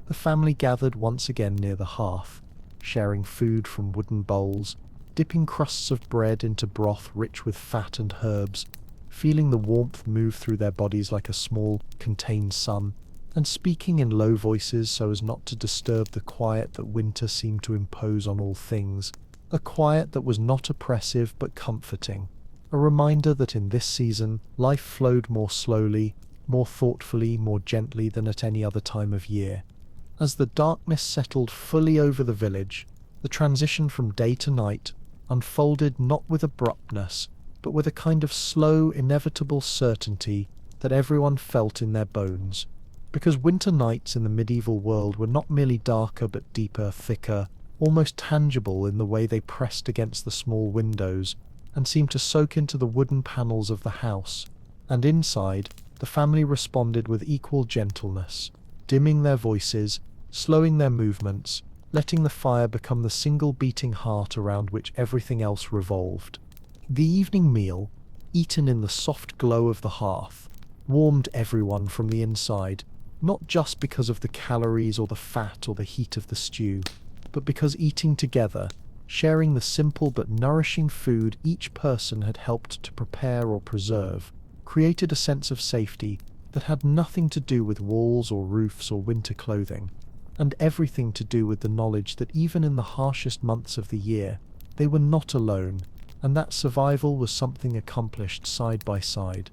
the family gathered once again near the hearth, sharing food from wooden bowls, dipping crusts of bread into broth rich with fat and herbs, feeling the warmth move through their bodies like a small, contained sun, and speaking in low voices so as not to disturb the quiet that winter seemed to impose on all things, a quiet that was not oppressive but comforting, a reminder that in this season life flowed more slowly, more thoughtfully, more gently than at any other time of year. As the darkness settled fully over the village, the transition from day to night unfolded not with abruptness, but with a kind of slow, inevitable certainty that everyone felt in their bones. Because winter nights in the medieval world were not merely darker but deeper, thicker, almost tangible in the way they pressed against the small windows and seemed to soak into the wooden panels of the house. And inside, the family responded with equal gentleness, dimming their voices, slowing their movements, letting the fire become the single beating heart around which everything else revolved. The evening meal, eaten in the soft glow of the hearth, warmed everyone from the inside, not just because of the calories or the fat or the heat of the stew, but because eating together, sharing the simple but nourishing food each person had helped to prepare or preserve, created a sense of safety that had nothing to do with walls or roofs or winter clothing, and everything to do with the knowledge that even in the harshest months of the year, they were not alone, and that survival was something accomplished side by side.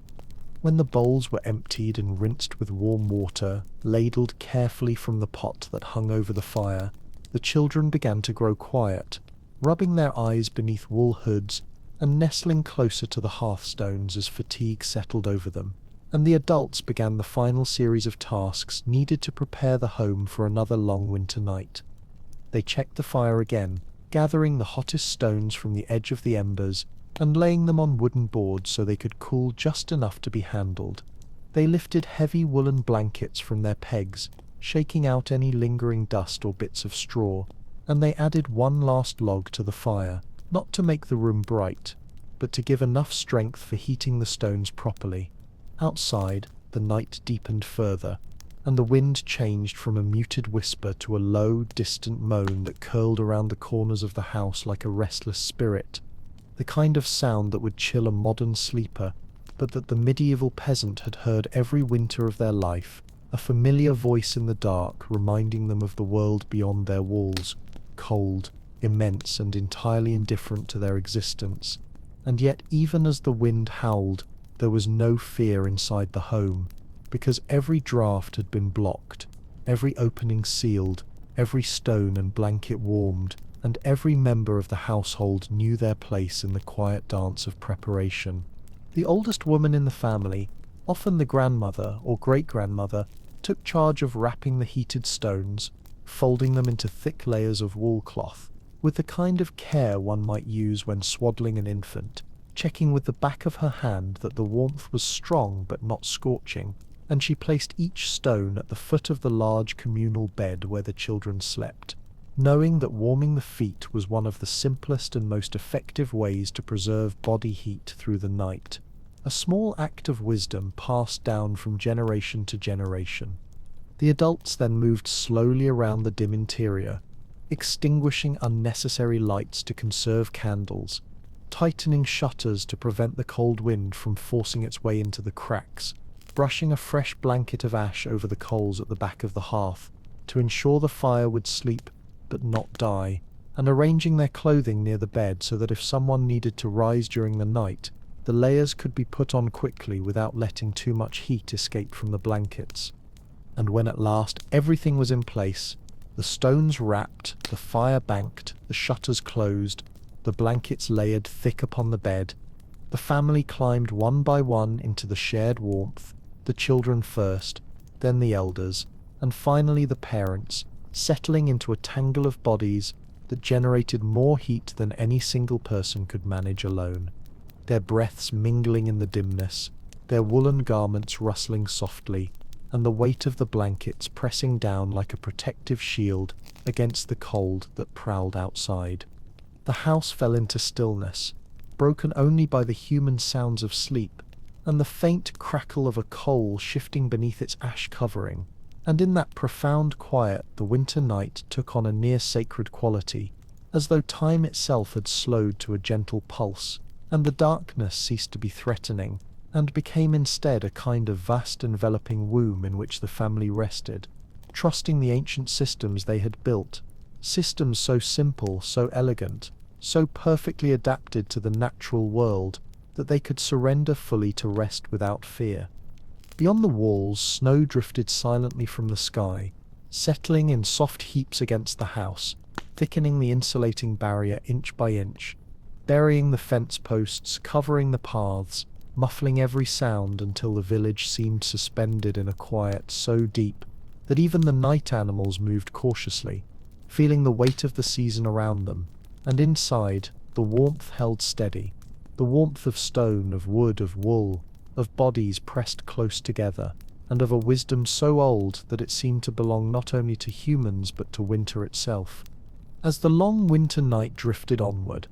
When the bowls were emptied and rinsed with warm water, ladled carefully from the pot that hung over the fire, the children began to grow quiet, rubbing their eyes beneath wool hoods and nestling closer to the hearthstones as fatigue settled over them, and the adults began the final series of tasks needed to prepare the home for another long winter night. They checked the fire again, gathering the hottest stones from the edge of the embers and laying them on wooden boards so they could cool just enough to be handled. They lifted heavy woolen blankets from their pegs, shaking out any lingering dust or bits of straw, and they added one last log to the fire, not to make the room bright, but to give enough strength for heating the stones properly. Outside, the night deepened further, and the wind changed from a muted whisper to a low, distant moan that curled around the corners of the house like a restless spirit, the kind of sound that would chill a modern sleeper, but that the medieval peasant had heard every winter of their life, a familiar voice in the dark reminding them of the world beyond their walls, cold, immense, and entirely indifferent to their existence. And yet, even as the wind howled, there was no fear inside the home, because every draught had been blocked, every opening sealed, every stone and blanket warmed, and every member of the household knew their place in the quiet dance of preparation. The oldest woman in the family, often the grandmother or great-grandmother, took charge of wrapping the heated stones, folding them into thick layers of wool cloth, with the kind of care one might use when swaddling an infant, checking with the back of her hand that the warmth was strong but not scorching, and she placed each stone at the foot of the large communal bed where the children slept, knowing that warming the feet was one of the simplest and most effective ways to preserve body heat through the night, a small act of wisdom passed down from generation to generation. The adults then moved slowly around the dim interior, extinguishing unnecessary lights to conserve candles, tightening shutters to prevent the cold wind from forcing its way into the cracks, brushing a fresh blanket of ash over the coals at the back of the hearth to ensure the fire would sleep but not die, and arranging their clothing near the bed so that if someone needed to rise during the night, the layers could be put on quickly without letting too much heat escape from the blankets. And when at last everything was in place, the stones wrapped, the fire banked, the shutters closed, the blankets layered thick upon the bed, the family climbed one by one into the shared warmth, the children first, then the elders, and finally the parents, settling into a tangle of bodies that generated more heat than any single person could manage alone. Their breaths mingling in the dimness, their woolen garments rustling softly, and the weight of the blankets pressing down like a protective shield against the cold that prowled outside. The house fell into stillness, broken only by the human sounds of sleep, and the faint crackle of a coal shifting beneath its ash covering. And in that profound quiet the winter night took on a near-sacred quality, as though time itself had slowed to a gentle pulse, and the darkness ceased to be threatening, and became instead a kind of vast enveloping womb in which the family rested, trusting the ancient systems they had built, systems so simple, so elegant, so perfectly adapted to the natural world, that they could surrender fully to rest without fear. Beyond the walls, snow drifted silently from the sky, settling in soft heaps against the house, thickening the insulating barrier inch by inch, burying the fence posts, covering the paths, muffling every sound until the village seemed suspended in a quiet so deep that even the night animals moved cautiously, feeling the weight of the season around them, and inside, the warmth held steady, the warmth of stone, of wood, of wool, of bodies pressed close together, and of a wisdom so old that it seemed to belong not only to humans but to winter itself. As the long winter night drifted onward,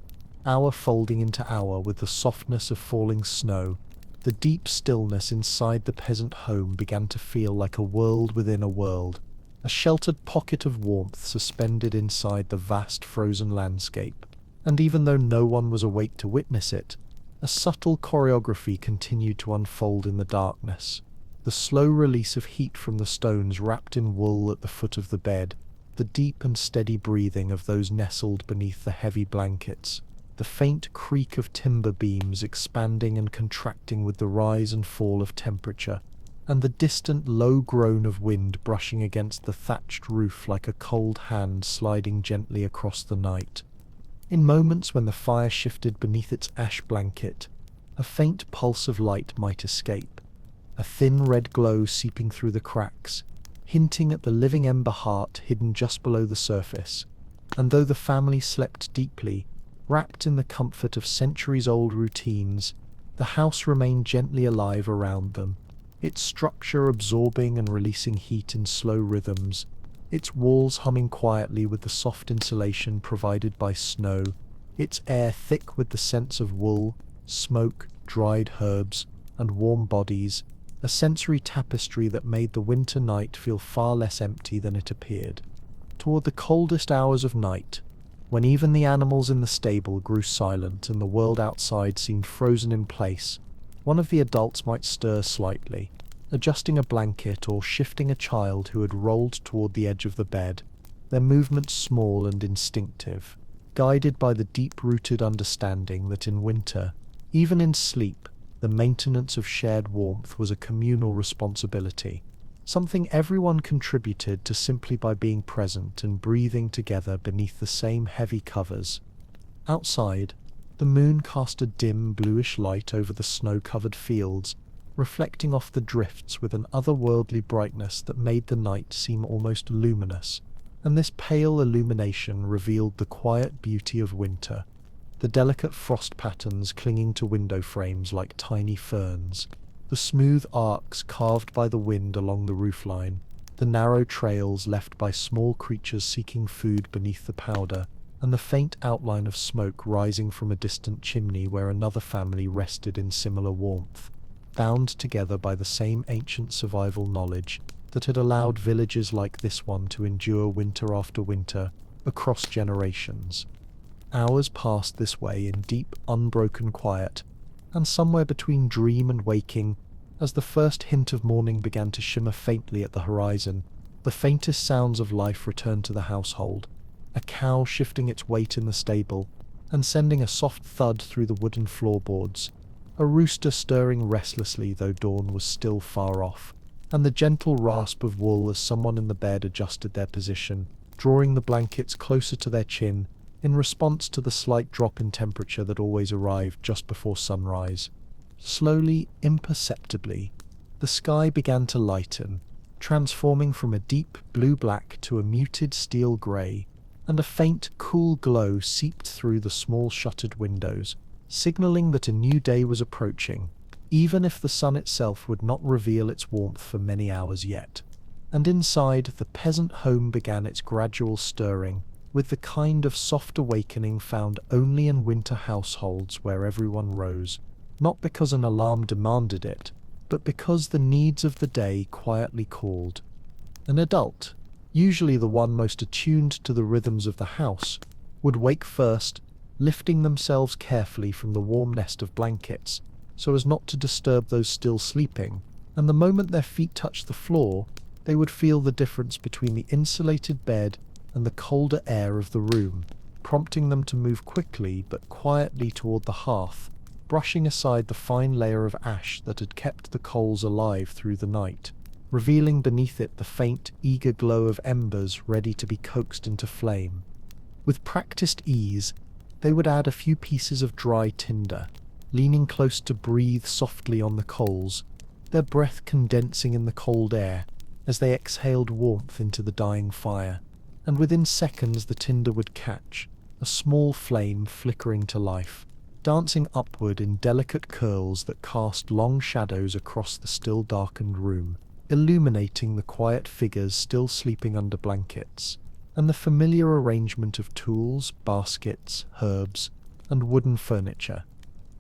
hour folding into hour with the softness of falling snow, the deep stillness inside the peasant home began to feel like a world within a world, a sheltered pocket of warmth suspended inside the vast frozen landscape. And even though no one was awake to witness it, a subtle choreography continued to unfold in the darkness. The slow release of heat from the stones wrapped in wool at the foot of the bed, the deep and steady breathing of those nestled beneath the heavy blankets, the faint creak of timber beams expanding and contracting with the rise and fall of temperature, and the distant low groan of wind brushing against the thatched roof like a cold hand sliding gently across the night. In moments when the fire shifted beneath its ash blanket, a faint pulse of light might escape, a thin red glow seeping through the cracks, hinting at the living ember heart hidden just below the surface. And though the family slept deeply, wrapped in the comfort of centuries-old routines, the house remained gently alive around them, its structure absorbing and releasing heat in slow rhythms, its walls humming quietly with the soft insulation provided by snow, its air thick with the scents of wool, smoke, dried herbs, and warm bodies, a sensory tapestry that made the winter night feel far less empty than it appeared. Toward the coldest hours of night, when even the animals in the stable grew silent and the world outside seemed frozen in place, one of the adults might stir slightly, adjusting a blanket or shifting a child who had rolled toward the edge of the bed, their movements small and instinctive, guided by the deep-rooted understanding that in winter, even in sleep, the maintenance of shared warmth was a communal responsibility, something everyone contributed to simply by being present and breathing together beneath the same heavy covers. Outside, the moon cast a dim bluish light over the snow-covered fields, reflecting off the drifts with an otherworldly brightness that made the night seem almost luminous, and this pale illumination revealed the quiet beauty of winter, the delicate frost patterns clinging to window frames like tiny ferns, the smooth arcs carved by the wind along the roofline, the narrow trails left by small creatures seeking food beneath the powder, and the faint outline of smoke rising from a distant chimney where another family rested in similar warmth. Bound together by the same ancient survival knowledge, that had allowed villages like this one to endure winter after winter across generations. Hours passed this way in deep, unbroken quiet, and somewhere between dream and waking, as the first hint of morning began to shimmer faintly at the horizon, the faintest sounds of life returned to the household. A cow shifting its weight in the stable and sending a soft thud through the wooden floorboards, a rooster stirring restlessly though dawn was still far off, and the gentle rasp of wool as someone in the bed adjusted their position, drawing the blankets closer to their chin in response to the slight drop in temperature that always arrived just before sunrise. Slowly, imperceptibly, the sky began to lighten, transforming from a deep blue-black to a muted steel grey, and a faint, cool glow seeped through the small shuttered windows, signalling that a new day was approaching, even if the sun itself would not reveal its warmth for many hours yet. And inside, the peasant home began its gradual stirring, with the kind of soft awakening found only in winter households where everyone rose, not because an alarm demanded it, but because the needs of the day quietly called. An adult, usually the one most attuned to the rhythms of the house, would wake first, lifting themselves carefully from the warm nest of blankets, so as not to disturb those still sleeping, and the moment their feet touched the floor, they would feel the difference between the insulated bed and the colder air of the room, prompting them to move quickly but quietly toward the hearth, brushing aside the fine layer of ash that had kept the coals alive through the night, revealing beneath it the faint, eager glow of embers ready to be coaxed into flame. With practiced ease, they would add a few pieces of dry tinder, leaning close to breathe softly on the coals, their breath condensing in the cold air as they exhaled warmth into the dying fire. And within seconds the tinder would catch, a small flame flickering to life, dancing upward in delicate curls that cast long shadows across the still darkened room, illuminating the quiet figures still sleeping under blankets, and the familiar arrangement of tools, baskets, herbs, and wooden furniture.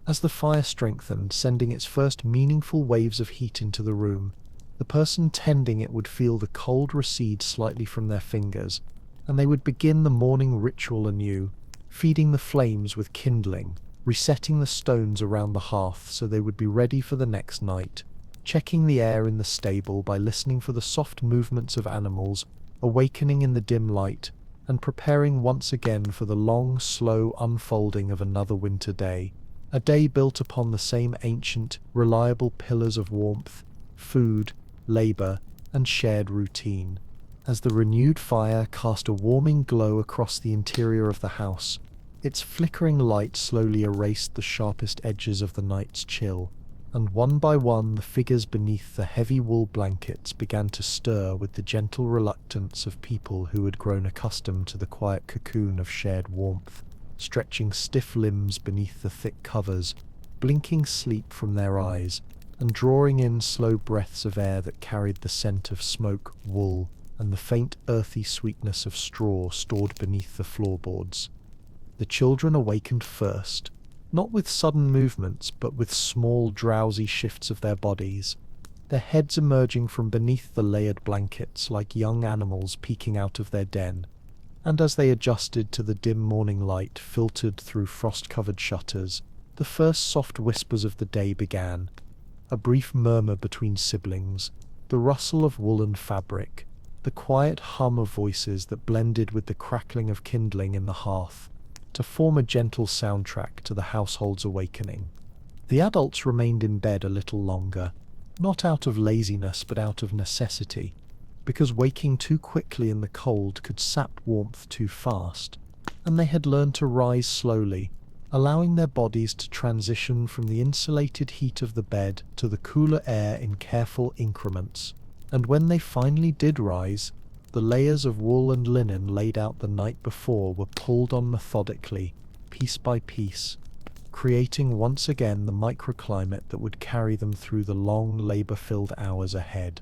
As the fire strengthened, sending its first meaningful waves of heat into the room, the person tending it would feel the cold recede slightly from their fingers, and they would begin the morning ritual anew, feeding the flames with kindling, resetting the stones around the hearth so they would be ready for the next night, checking the air in the stable by listening for the soft movements of animals, awakening in the dim light, and preparing once again for the long, slow unfolding of another winter day, a day built upon the same ancient, reliable pillars of warmth, food, labor, and shared routine. As the renewed fire cast a warming glow across the interior of the house, its flickering light slowly erased the sharpest edges of the night's chill, and one by one the figures beneath the heavy wool blankets began to stir with the gentle reluctance of people who had grown accustomed to the quiet cocoon of shared warmth, stretching stiff limbs beneath the thick covers, blinking sleep from their eyes, and drawing in slow breaths of air that carried the scent of smoke, wool, and the faint earthy sweetness of straw stored beneath the floorboards. The children awakened first, not with sudden movements, but with small, drowsy shifts of their bodies, their heads emerging from beneath the layered blankets like young animals peeking out of their den. And as they adjusted to the dim morning light filtered through frost-covered shutters, the first soft whispers of the day began, a brief murmur between siblings, the rustle of woolen fabric, the quiet hum of voices that blended with the crackling of kindling in the hearth, to form a gentle soundtrack to the household's awakening. The adults remained in bed a little longer, not out of laziness but out of necessity, because waking too quickly in the cold could sap warmth too fast, and they had learned to rise slowly, allowing their bodies to transition from the insulated heat of the bed to the cooler air in careful increments. And when they finally did rise, the layers of wool and linen laid out the night before were pulled on methodically, piece by piece, creating once again the microclimate that would carry them through the long, labor-filled hours ahead.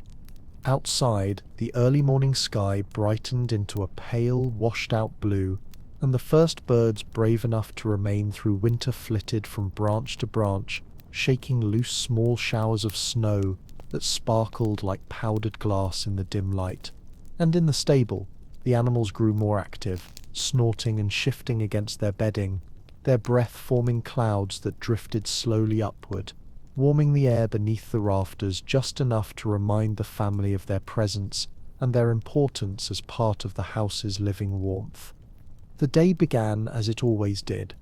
Outside, the early morning sky brightened into a pale, washed-out blue, and the first birds brave enough to remain through winter flitted from branch to branch, shaking loose small showers of snow that sparkled like powdered glass in the dim light. And in the stable, the animals grew more active, snorting and shifting against their bedding, their breath forming clouds that drifted slowly upward, warming the air beneath the rafters just enough to remind the family of their presence and their importance as part of the house's living warmth. The day began as it always did,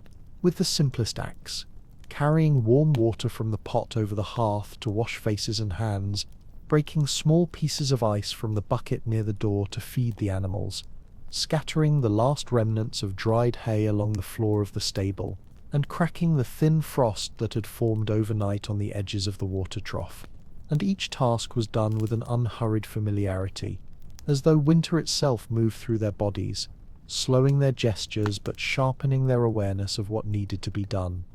with the simplest acts, carrying warm water from the pot over the hearth to wash faces and hands, breaking small pieces of ice from the bucket near the door to feed the animals, scattering the last remnants of dried hay along the floor of the stable, and cracking the thin frost that had formed overnight on the edges of the water trough. And each task was done with an unhurried familiarity, as though winter itself moved through their bodies, slowing their gestures but sharpening their awareness of what needed to be done.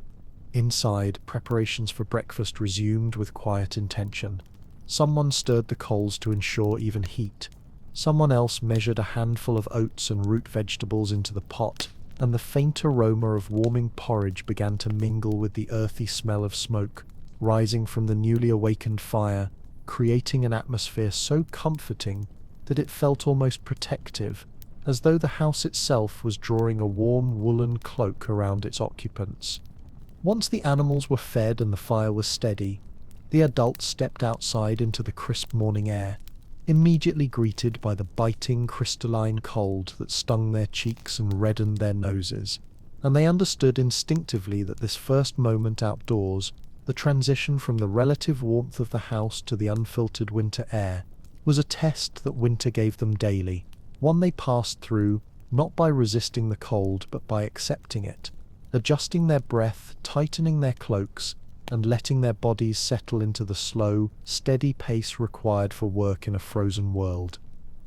Inside, preparations for breakfast resumed with quiet intention. Someone stirred the coals to ensure even heat. Someone else measured a handful of oats and root vegetables into the pot, and the faint aroma of warming porridge began to mingle with the earthy smell of smoke rising from the newly awakened fire, creating an atmosphere so comforting that it felt almost protective, as though the house itself was drawing a warm woolen cloak around its occupants. Once the animals were fed and the fire was steady, the adults stepped outside into the crisp morning air, immediately greeted by the biting crystalline cold that stung their cheeks and reddened their noses, and they understood instinctively that this first moment outdoors, the transition from the relative warmth of the house to the unfiltered winter air, was a test that winter gave them daily, one they passed through, not by resisting the cold but by accepting it, adjusting their breath, tightening their cloaks, and letting their bodies settle into the slow, steady pace required for work in a frozen world.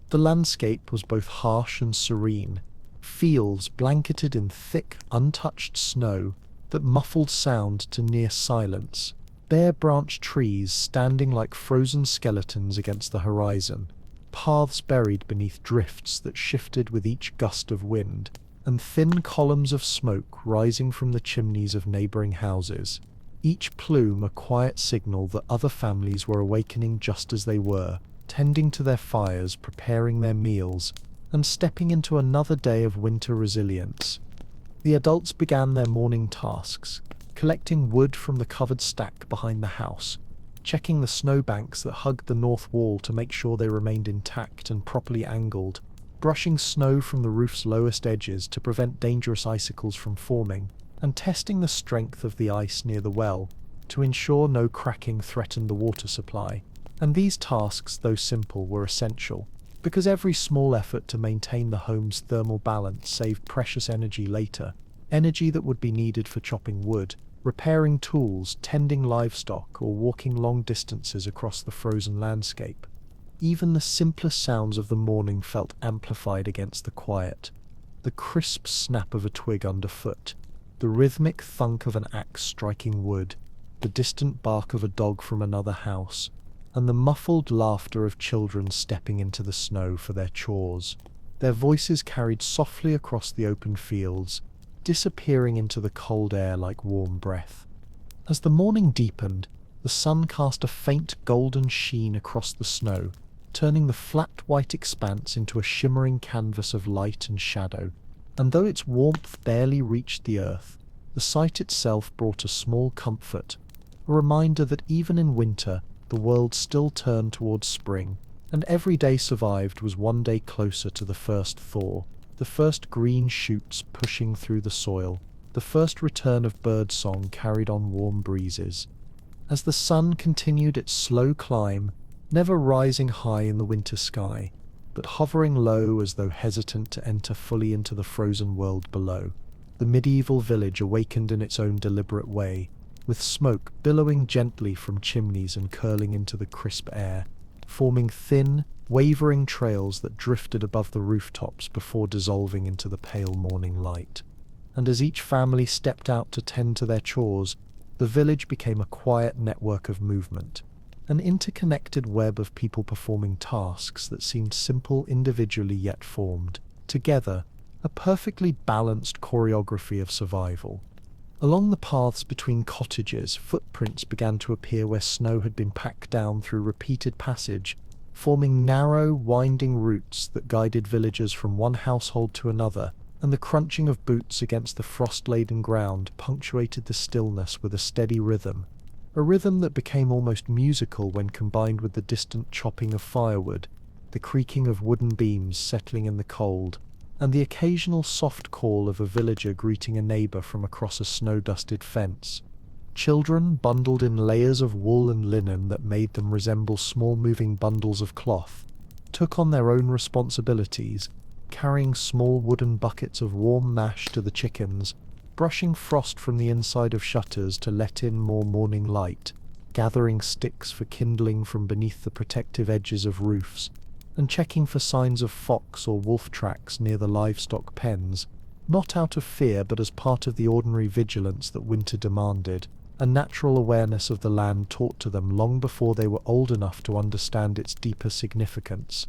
The landscape was both harsh and serene, fields blanketed in thick, untouched snow that muffled sound to near silence, bare branched trees standing like frozen skeletons against the horizon, paths buried beneath drifts that shifted with each gust of wind, and thin columns of smoke rising from the chimneys of neighboring houses, each plume a quiet signal that other families were awakening just as they were, tending to their fires, preparing their meals, and stepping into another day of winter resilience. The adults began their morning tasks, collecting wood from the covered stack behind the house, checking the snowbanks that hugged the north wall to make sure they remained intact and properly angled, brushing snow from the roof's lowest edges to prevent dangerous icicles from forming, and testing the strength of the ice near the well to ensure no cracking threatened the water supply. And these tasks, though simple, were essential, because every small effort to maintain the home's thermal balance saved precious energy later, energy that would be needed for chopping wood, repairing tools, tending livestock, or walking long distances across the frozen landscape. Even the simplest sounds of the morning felt amplified against the quiet. The crisp snap of a twig underfoot, the rhythmic thunk of an axe striking wood, the distant bark of a dog from another house, and the muffled laughter of children stepping into the snow for their chores. Their voices carried softly across the open fields, disappearing into the cold air like warm breath. As the morning deepened, the sun cast a faint golden sheen across the snow, turning the flat white expanse into a shimmering canvas of light and shadow. And though its warmth barely reached the earth, the sight itself brought a small comfort, a reminder that even in winter, the world still turned towards spring, and every day survived was one day closer to the first thaw, the first green shoots pushing through the soil, the first return of birdsong carried on warm breezes. As the sun continued its slow climb, never rising high in the winter sky, but hovering low as though hesitant to enter fully into the frozen world below, the medieval village awakened in its own deliberate way, with smoke billowing gently from chimneys and curling into the crisp air, forming thin, wavering trails that drifted above the rooftops before dissolving into the pale morning light. And as each family stepped out to tend to their chores, the village became a quiet network of movement, an interconnected web of people performing tasks that seemed simple individually yet formed, together, a perfectly balanced choreography of survival. Along the paths between cottages, footprints began to appear where snow had been packed down through repeated passage, forming narrow, winding routes that guided villagers from one household to another, and the crunching of boots against the frost-laden ground punctuated the stillness with a steady rhythm, a rhythm that became almost musical when combined with the distant chopping of firewood, the creaking of wooden beams settling in the cold, and the occasional soft call of a villager greeting a neighbour from across a snow-dusted fence. Children, bundled in layers of wool and linen that made them resemble small moving bundles of cloth, took on their own responsibilities, carrying small wooden buckets of warm mash to the chickens, brushing frost from the inside of shutters to let in more morning light, gathering sticks for kindling from beneath the protective edges of roofs, and checking for signs of fox or wolf tracks near the livestock pens, not out of fear but as part of the ordinary vigilance that winter demanded, a natural awareness of the land taught to them long before they were old enough to understand its deeper significance.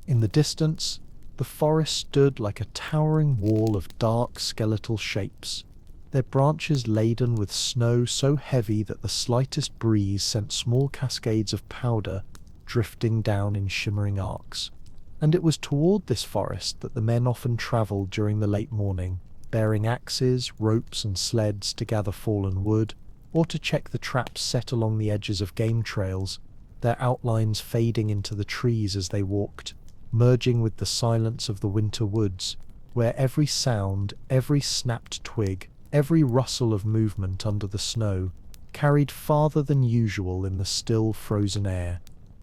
In the distance, the forest stood like a towering wall of dark skeletal shapes, their branches laden with snow so heavy that the slightest breeze sent small cascades of powder drifting down in shimmering arcs. And it was toward this forest that the men often travelled during the late morning, bearing axes, ropes and sleds to gather fallen wood, or to check the traps set along the edges of game trails, their outlines fading into the trees as they walked, merging with the silence of the winter woods, where every sound, every snapped twig, every rustle of movement under the snow carried farther than usual in the still, frozen air.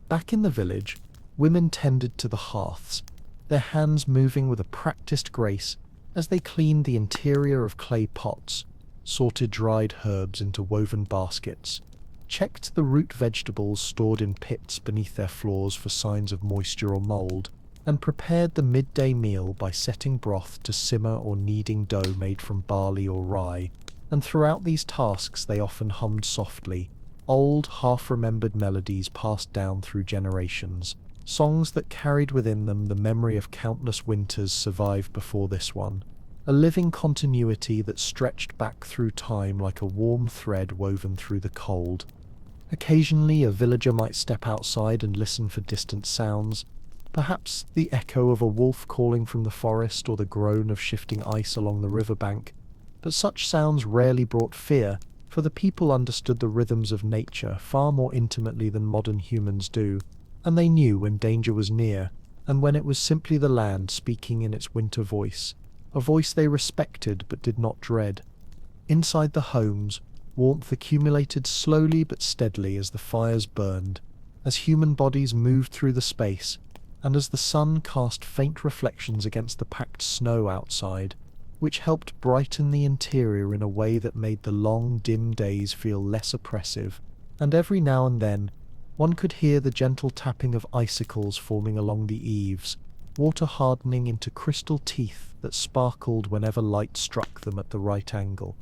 Back in the village, women tended to the hearths, their hands moving with a practiced grace as they cleaned the interior of clay pots, sorted dried herbs into woven baskets, checked the root vegetables stored in pits beneath their floors for signs of moisture or mold, and prepared the midday meal by setting broth to simmer or kneading dough made from barley or rye. And throughout these tasks they often hummed softly, old, half-remembered melodies passed down through generations, songs that carried within them the memory of countless winters survived before this one, a living continuity that stretched back through time like a warm thread woven through the cold. Occasionally a villager might step outside and listen for distant sounds, perhaps the echo of a wolf calling from the forest or the groan of shifting ice along the riverbank, but such sounds rarely brought fear, for the people understood the rhythms of nature far more intimately than modern humans do, and they knew when danger was near, and when it was simply the land speaking in its winter voice, a voice they respected but did not dread. Inside the homes, warmth accumulated slowly but steadily as the fires burned, as human bodies moved through the space, and as the sun cast faint reflections against the packed snow outside, which helped brighten the interior in a way that made the long, dim days feel less oppressive, and every now and then one could hear the gentle tapping of icicles forming along the eaves, water hardening into crystal teeth that sparkled whenever light struck them at the right angle.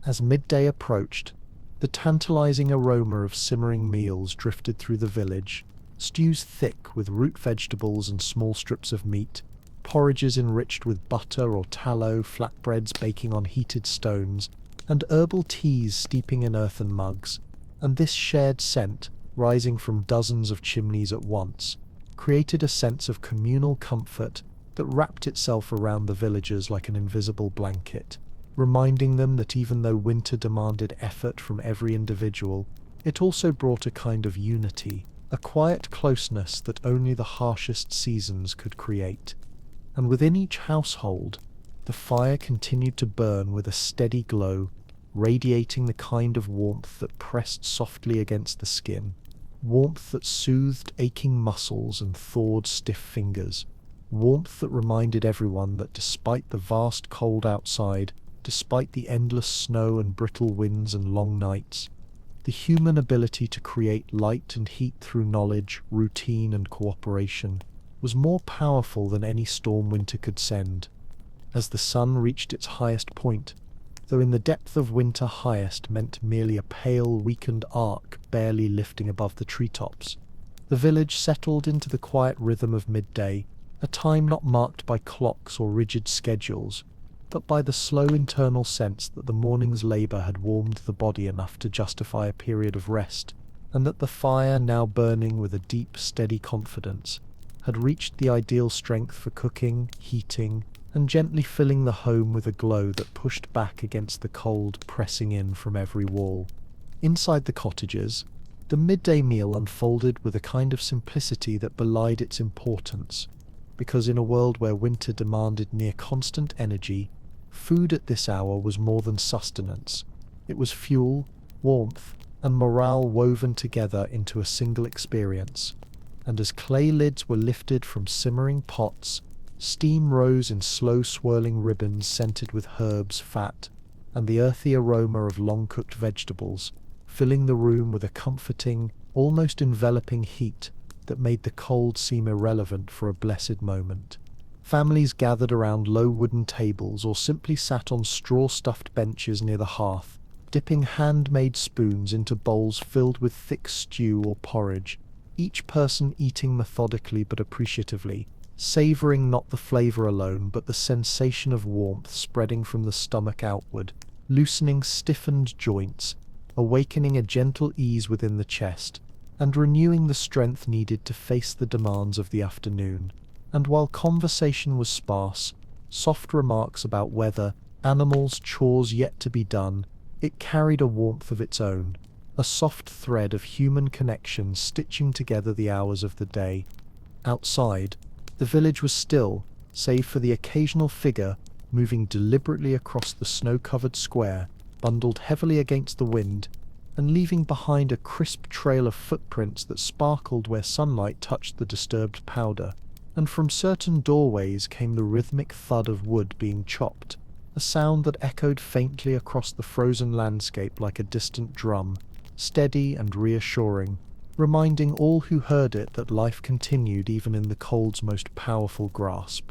As midday approached, the tantalizing aroma of simmering meals drifted through the village, stews thick with root vegetables and small strips of meat, porridges enriched with butter or tallow, flatbreads baking on heated stones, and herbal teas steeping in earthen mugs, and this shared scent, rising from dozens of chimneys at once, created a sense of communal comfort that wrapped itself around the villagers like an invisible blanket, reminding them that even though winter demanded effort from every individual, it also brought a kind of unity, a quiet closeness that only the harshest seasons could create. And within each household, the fire continued to burn with a steady glow, radiating the kind of warmth that pressed softly against the skin, warmth that soothed aching muscles and thawed stiff fingers, warmth that reminded everyone that despite the vast cold outside, despite the endless snow and brittle winds and long nights, the human ability to create light and heat through knowledge, routine and cooperation was more powerful than any storm winter could send. As the sun reached its highest point, though in the depth of winter highest meant merely a pale, weakened arc barely lifting above the treetops, the village settled into the quiet rhythm of midday, a time not marked by clocks or rigid schedules, but by the slow internal sense that the morning's labor had warmed the body enough to justify a period of rest, and that the fire, now burning with a deep, steady confidence, had reached the ideal strength for cooking, heating, and gently filling the home with a glow that pushed back against the cold pressing in from every wall. Inside the cottages, the midday meal unfolded with a kind of simplicity that belied its importance, because in a world where winter demanded near constant energy, food at this hour was more than sustenance. It was fuel, warmth, and morale woven together into a single experience. And as clay lids were lifted from simmering pots, steam rose in slow swirling ribbons scented with herbs, fat, and the earthy aroma of long-cooked vegetables, filling the room with a comforting, almost enveloping heat that made the cold seem irrelevant for a blessed moment. Families gathered around low wooden tables or simply sat on straw-stuffed benches near the hearth, dipping handmade spoons into bowls filled with thick stew or porridge, each person eating methodically but appreciatively, savouring not the flavour alone but the sensation of warmth spreading from the stomach outward, loosening stiffened joints, awakening a gentle ease within the chest, and renewing the strength needed to face the demands of the afternoon. And while conversation was sparse, soft remarks about weather, animals, chores yet to be done, it carried a warmth of its own, a soft thread of human connection stitching together the hours of the day. Outside, the village was still, save for the occasional figure moving deliberately across the snow-covered square, bundled heavily against the wind, and leaving behind a crisp trail of footprints that sparkled where sunlight touched the disturbed powder. And from certain doorways came the rhythmic thud of wood being chopped, a sound that echoed faintly across the frozen landscape like a distant drum, steady and reassuring, reminding all who heard it that life continued even in the cold's most powerful grasp.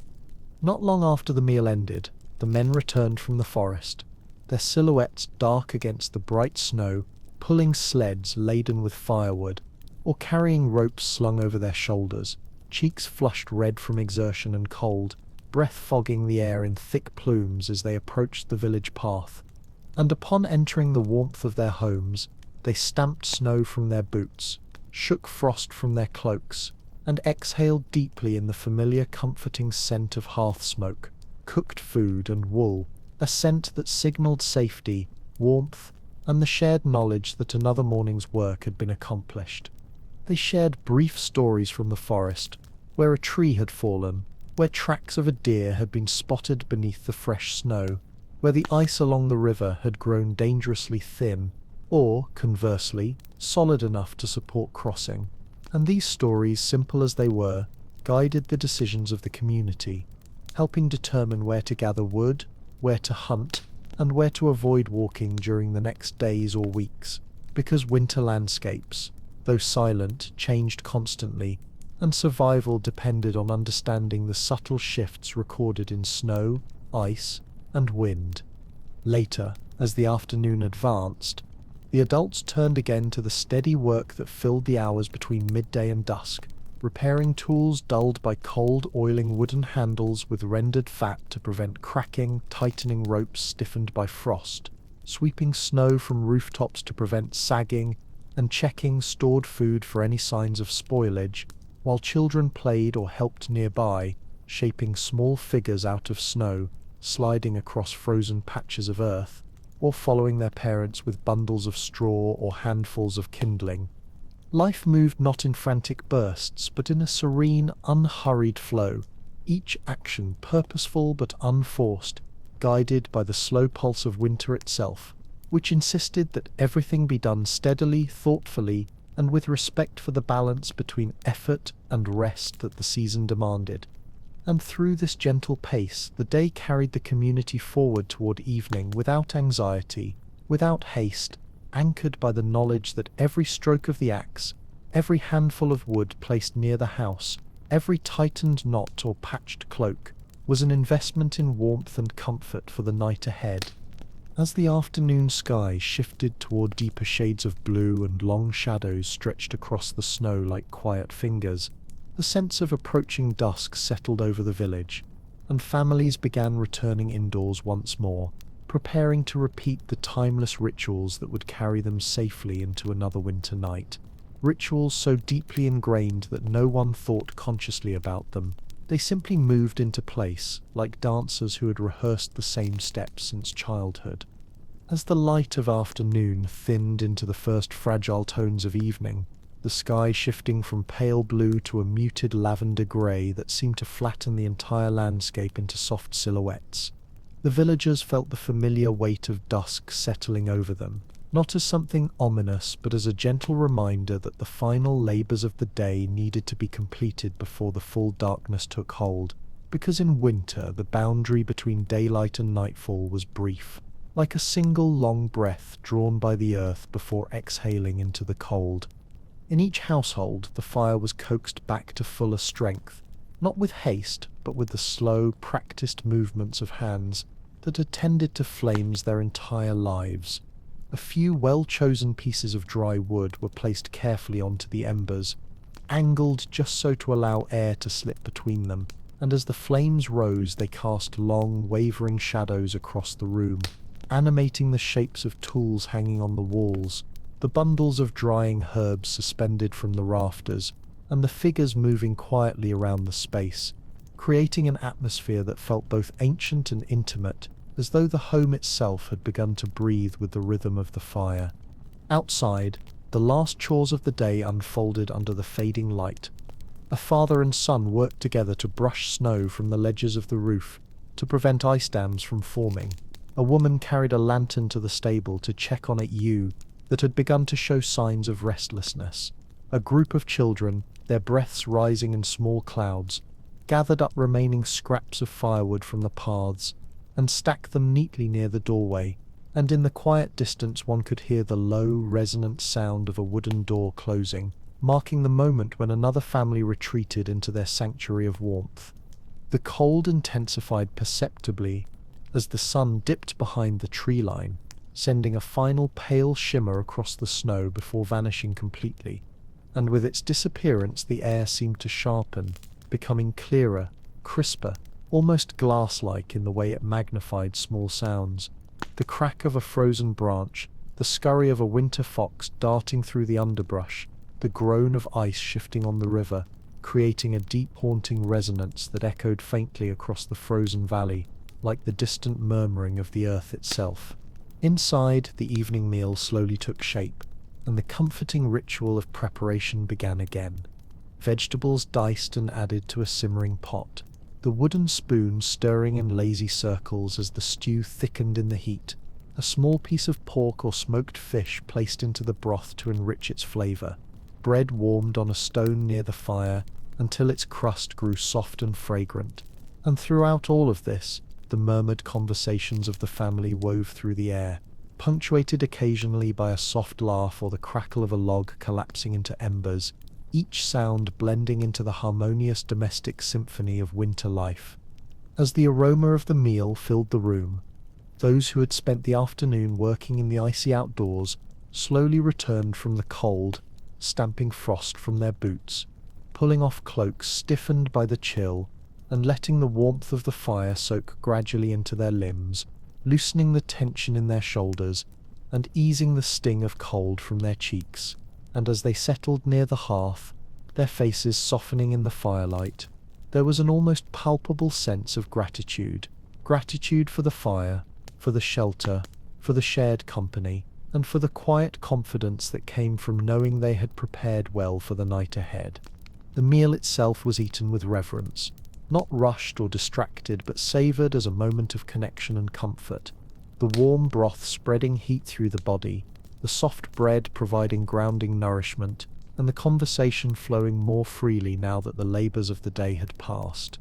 Not long after the meal ended, the men returned from the forest, their silhouettes dark against the bright snow, pulling sleds laden with firewood, or carrying ropes slung over their shoulders, cheeks flushed red from exertion and cold, breath fogging the air in thick plumes as they approached the village path. And upon entering the warmth of their homes, they stamped snow from their boots, shook frost from their cloaks, and exhaled deeply in the familiar comforting scent of hearth smoke, cooked food and wool, a scent that signalled safety, warmth, and the shared knowledge that another morning's work had been accomplished. They shared brief stories from the forest, where a tree had fallen, where tracks of a deer had been spotted beneath the fresh snow, where the ice along the river had grown dangerously thin, or, conversely, solid enough to support crossing. And these stories, simple as they were, guided the decisions of the community, helping determine where to gather wood, where to hunt, and where to avoid walking during the next days or weeks, because winter landscapes, though silent, changed constantly, and survival depended on understanding the subtle shifts recorded in snow, ice, and wind. Later, as the afternoon advanced, the adults turned again to the steady work that filled the hours between midday and dusk, repairing tools dulled by cold, oiling wooden handles with rendered fat to prevent cracking, tightening ropes stiffened by frost, sweeping snow from rooftops to prevent sagging, and checking stored food for any signs of spoilage, while children played or helped nearby, shaping small figures out of snow, sliding across frozen patches of earth, or following their parents with bundles of straw or handfuls of kindling. Life moved not in frantic bursts, but in a serene, unhurried flow, each action purposeful but unforced, guided by the slow pulse of winter itself, which insisted that everything be done steadily, thoughtfully, and with respect for the balance between effort and rest that the season demanded. And through this gentle pace, the day carried the community forward toward evening without anxiety, without haste, anchored by the knowledge that every stroke of the axe, every handful of wood placed near the house, every tightened knot or patched cloak, was an investment in warmth and comfort for the night ahead. As the afternoon sky shifted toward deeper shades of blue and long shadows stretched across the snow like quiet fingers, the sense of approaching dusk settled over the village, and families began returning indoors once more, preparing to repeat the timeless rituals that would carry them safely into another winter night. Rituals so deeply ingrained that no one thought consciously about them. They simply moved into place, like dancers who had rehearsed the same steps since childhood. As the light of afternoon thinned into the first fragile tones of evening, the sky shifting from pale blue to a muted lavender grey that seemed to flatten the entire landscape into soft silhouettes, the villagers felt the familiar weight of dusk settling over them, not as something ominous but as a gentle reminder that the final labours of the day needed to be completed before the full darkness took hold, because in winter the boundary between daylight and nightfall was brief, like a single long breath drawn by the earth before exhaling into the cold. In each household the fire was coaxed back to fuller strength, not with haste, but with the slow, practiced movements of hands that had tended to flames their entire lives. A few well-chosen pieces of dry wood were placed carefully onto the embers, angled just so to allow air to slip between them, and as the flames rose they cast long, wavering shadows across the room, animating the shapes of tools hanging on the walls, the bundles of drying herbs suspended from the rafters, and the figures moving quietly around the space, creating an atmosphere that felt both ancient and intimate, as though the home itself had begun to breathe with the rhythm of the fire. Outside, the last chores of the day unfolded under the fading light. A father and son worked together to brush snow from the ledges of the roof, to prevent ice dams from forming. A woman carried a lantern to the stable to check on a ewe that had begun to show signs of restlessness. A group of children, their breaths rising in small clouds, gathered up remaining scraps of firewood from the paths and stacked them neatly near the doorway, and in the quiet distance one could hear the low, resonant sound of a wooden door closing, marking the moment when another family retreated into their sanctuary of warmth. The cold intensified perceptibly as the sun dipped behind the tree line, sending a final pale shimmer across the snow before vanishing completely, and with its disappearance the air seemed to sharpen, becoming clearer, crisper, almost glass-like in the way it magnified small sounds. The crack of a frozen branch, the scurry of a winter fox darting through the underbrush, the groan of ice shifting on the river, creating a deep haunting resonance that echoed faintly across the frozen valley, like the distant murmuring of the earth itself. Inside, the evening meal slowly took shape, and the comforting ritual of preparation began again. Vegetables diced and added to a simmering pot, the wooden spoon stirring in lazy circles as the stew thickened in the heat, a small piece of pork or smoked fish placed into the broth to enrich its flavour, bread warmed on a stone near the fire until its crust grew soft and fragrant, and throughout all of this, the murmured conversations of the family wove through the air, punctuated occasionally by a soft laugh or the crackle of a log collapsing into embers, each sound blending into the harmonious domestic symphony of winter life. As the aroma of the meal filled the room, those who had spent the afternoon working in the icy outdoors slowly returned from the cold, stamping frost from their boots, pulling off cloaks stiffened by the chill, and letting the warmth of the fire soak gradually into their limbs, loosening the tension in their shoulders, and easing the sting of cold from their cheeks. And as they settled near the hearth, their faces softening in the firelight, there was an almost palpable sense of gratitude. Gratitude for the fire, for the shelter, for the shared company, and for the quiet confidence that came from knowing they had prepared well for the night ahead. The meal itself was eaten with reverence, not rushed or distracted, but savoured as a moment of connection and comfort. The warm broth spreading heat through the body, the soft bread providing grounding nourishment, and the conversation flowing more freely now that the labours of the day had passed.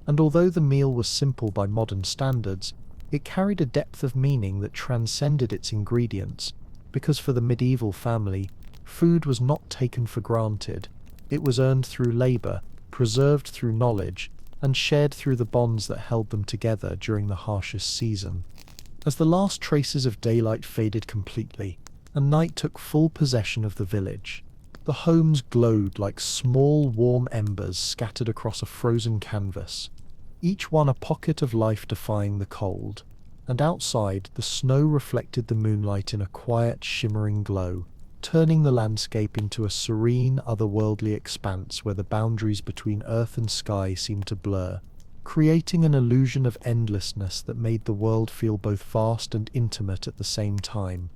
And although the meal was simple by modern standards, it carried a depth of meaning that transcended its ingredients, because for the medieval family, food was not taken for granted. It was earned through labour, preserved through knowledge, and shared through the bonds that held them together during the harshest season. As the last traces of daylight faded completely, and night took full possession of the village, the homes glowed like small warm embers scattered across a frozen canvas. each one a pocket of life defying the cold. And outside, the snow reflected the moonlight in a quiet, shimmering glow, turning the landscape into a serene, otherworldly expanse where the boundaries between earth and sky seemed to blur, creating an illusion of endlessness that made the world feel both vast and intimate at the same time.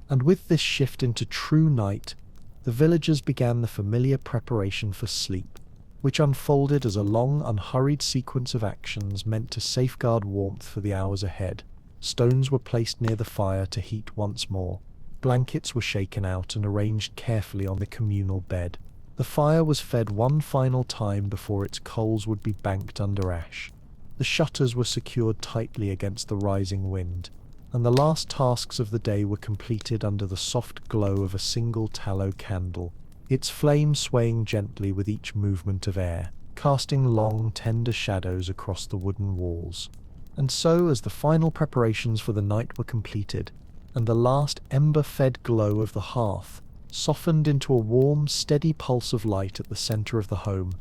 And with this shift into true night, the villagers began the familiar preparation for sleep, which unfolded as a long, unhurried sequence of actions meant to safeguard warmth for the hours ahead. Stones were placed near the fire to heat once more. Blankets were shaken out and arranged carefully on the communal bed. The fire was fed one final time before its coals would be banked under ash. The shutters were secured tightly against the rising wind, and the last tasks of the day were completed under the soft glow of a single tallow candle, its flame swaying gently with each movement of air, casting long, tender shadows across the wooden walls. And so, as the final preparations for the night were completed, and the last ember-fed glow of the hearth softened into a warm, steady pulse of light at the center of the home,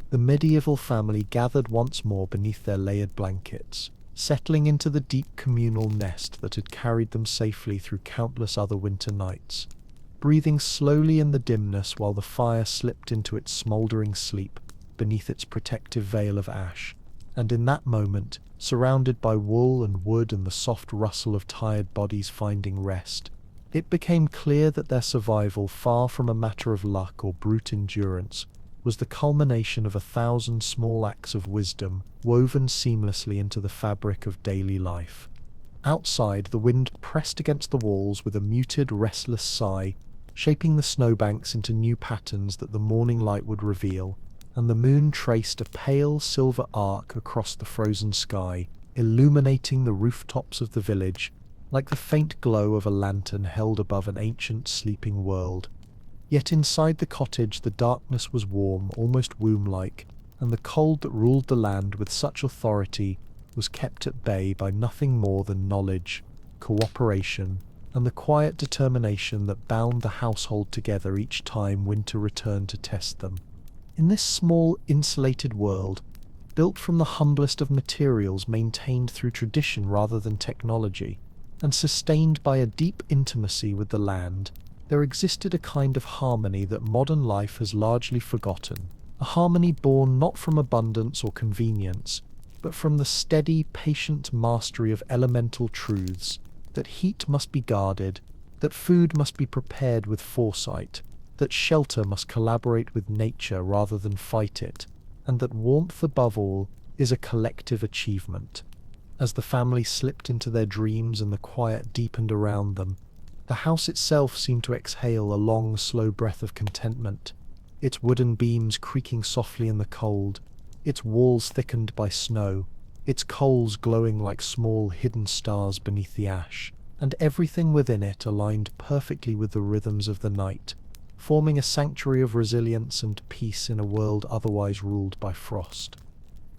the medieval family gathered once more beneath their layered blankets, settling into the deep communal nest that had carried them safely through countless other winter nights, breathing slowly in the dimness while the fire slipped into its smoldering sleep beneath its protective veil of ash. And in that moment, surrounded by wool and wood and the soft rustle of tired bodies finding rest, it became clear that their survival, far from a matter of luck or brute endurance, was the culmination of 1,000 small acts of wisdom woven seamlessly into the fabric of daily life. Outside, the wind pressed against the walls with a muted, restless sigh, shaping the snowbanks into new patterns that the morning light would reveal, and the moon traced a pale silver arc across the frozen sky, illuminating the rooftops of the village like the faint glow of a lantern held above an ancient sleeping world. Yet inside the cottage the darkness was warm, almost womb-like, and the cold that ruled the land with such authority was kept at bay by nothing more than knowledge, cooperation, and the quiet determination that bound the household together each time winter returned to test them. In this small, insulated world, built from the humblest of materials maintained through tradition rather than technology, and sustained by a deep intimacy with the land, there existed a kind of harmony that modern life has largely forgotten, a harmony born not from abundance or convenience, but from the steady, patient mastery of elemental truths, that heat must be guarded, that food must be prepared with foresight, that shelter must collaborate with nature rather than fight it, and that warmth above all is a collective achievement. As the family slipped into their dreams and the quiet deepened around them, the house itself seemed to exhale a long, slow breath of contentment, its wooden beams creaking softly in the cold, its walls thickened by snow, its coals glowing like small hidden stars beneath the ash, and everything within it aligned perfectly with the rhythms of the night, forming a sanctuary of resilience and peace in a world otherwise ruled by frost.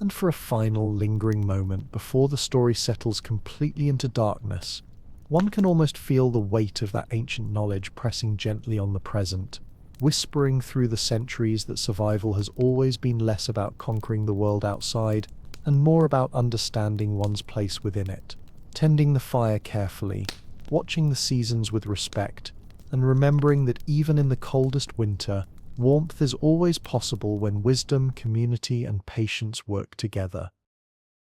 And for a final, lingering moment before the story settles completely into darkness, one can almost feel the weight of that ancient knowledge pressing gently on the present, whispering through the centuries that survival has always been less about conquering the world outside and more about understanding one's place within it, tending the fire carefully, watching the seasons with respect, and remembering that even in the coldest winter, warmth is always possible when wisdom, community, and patience work together.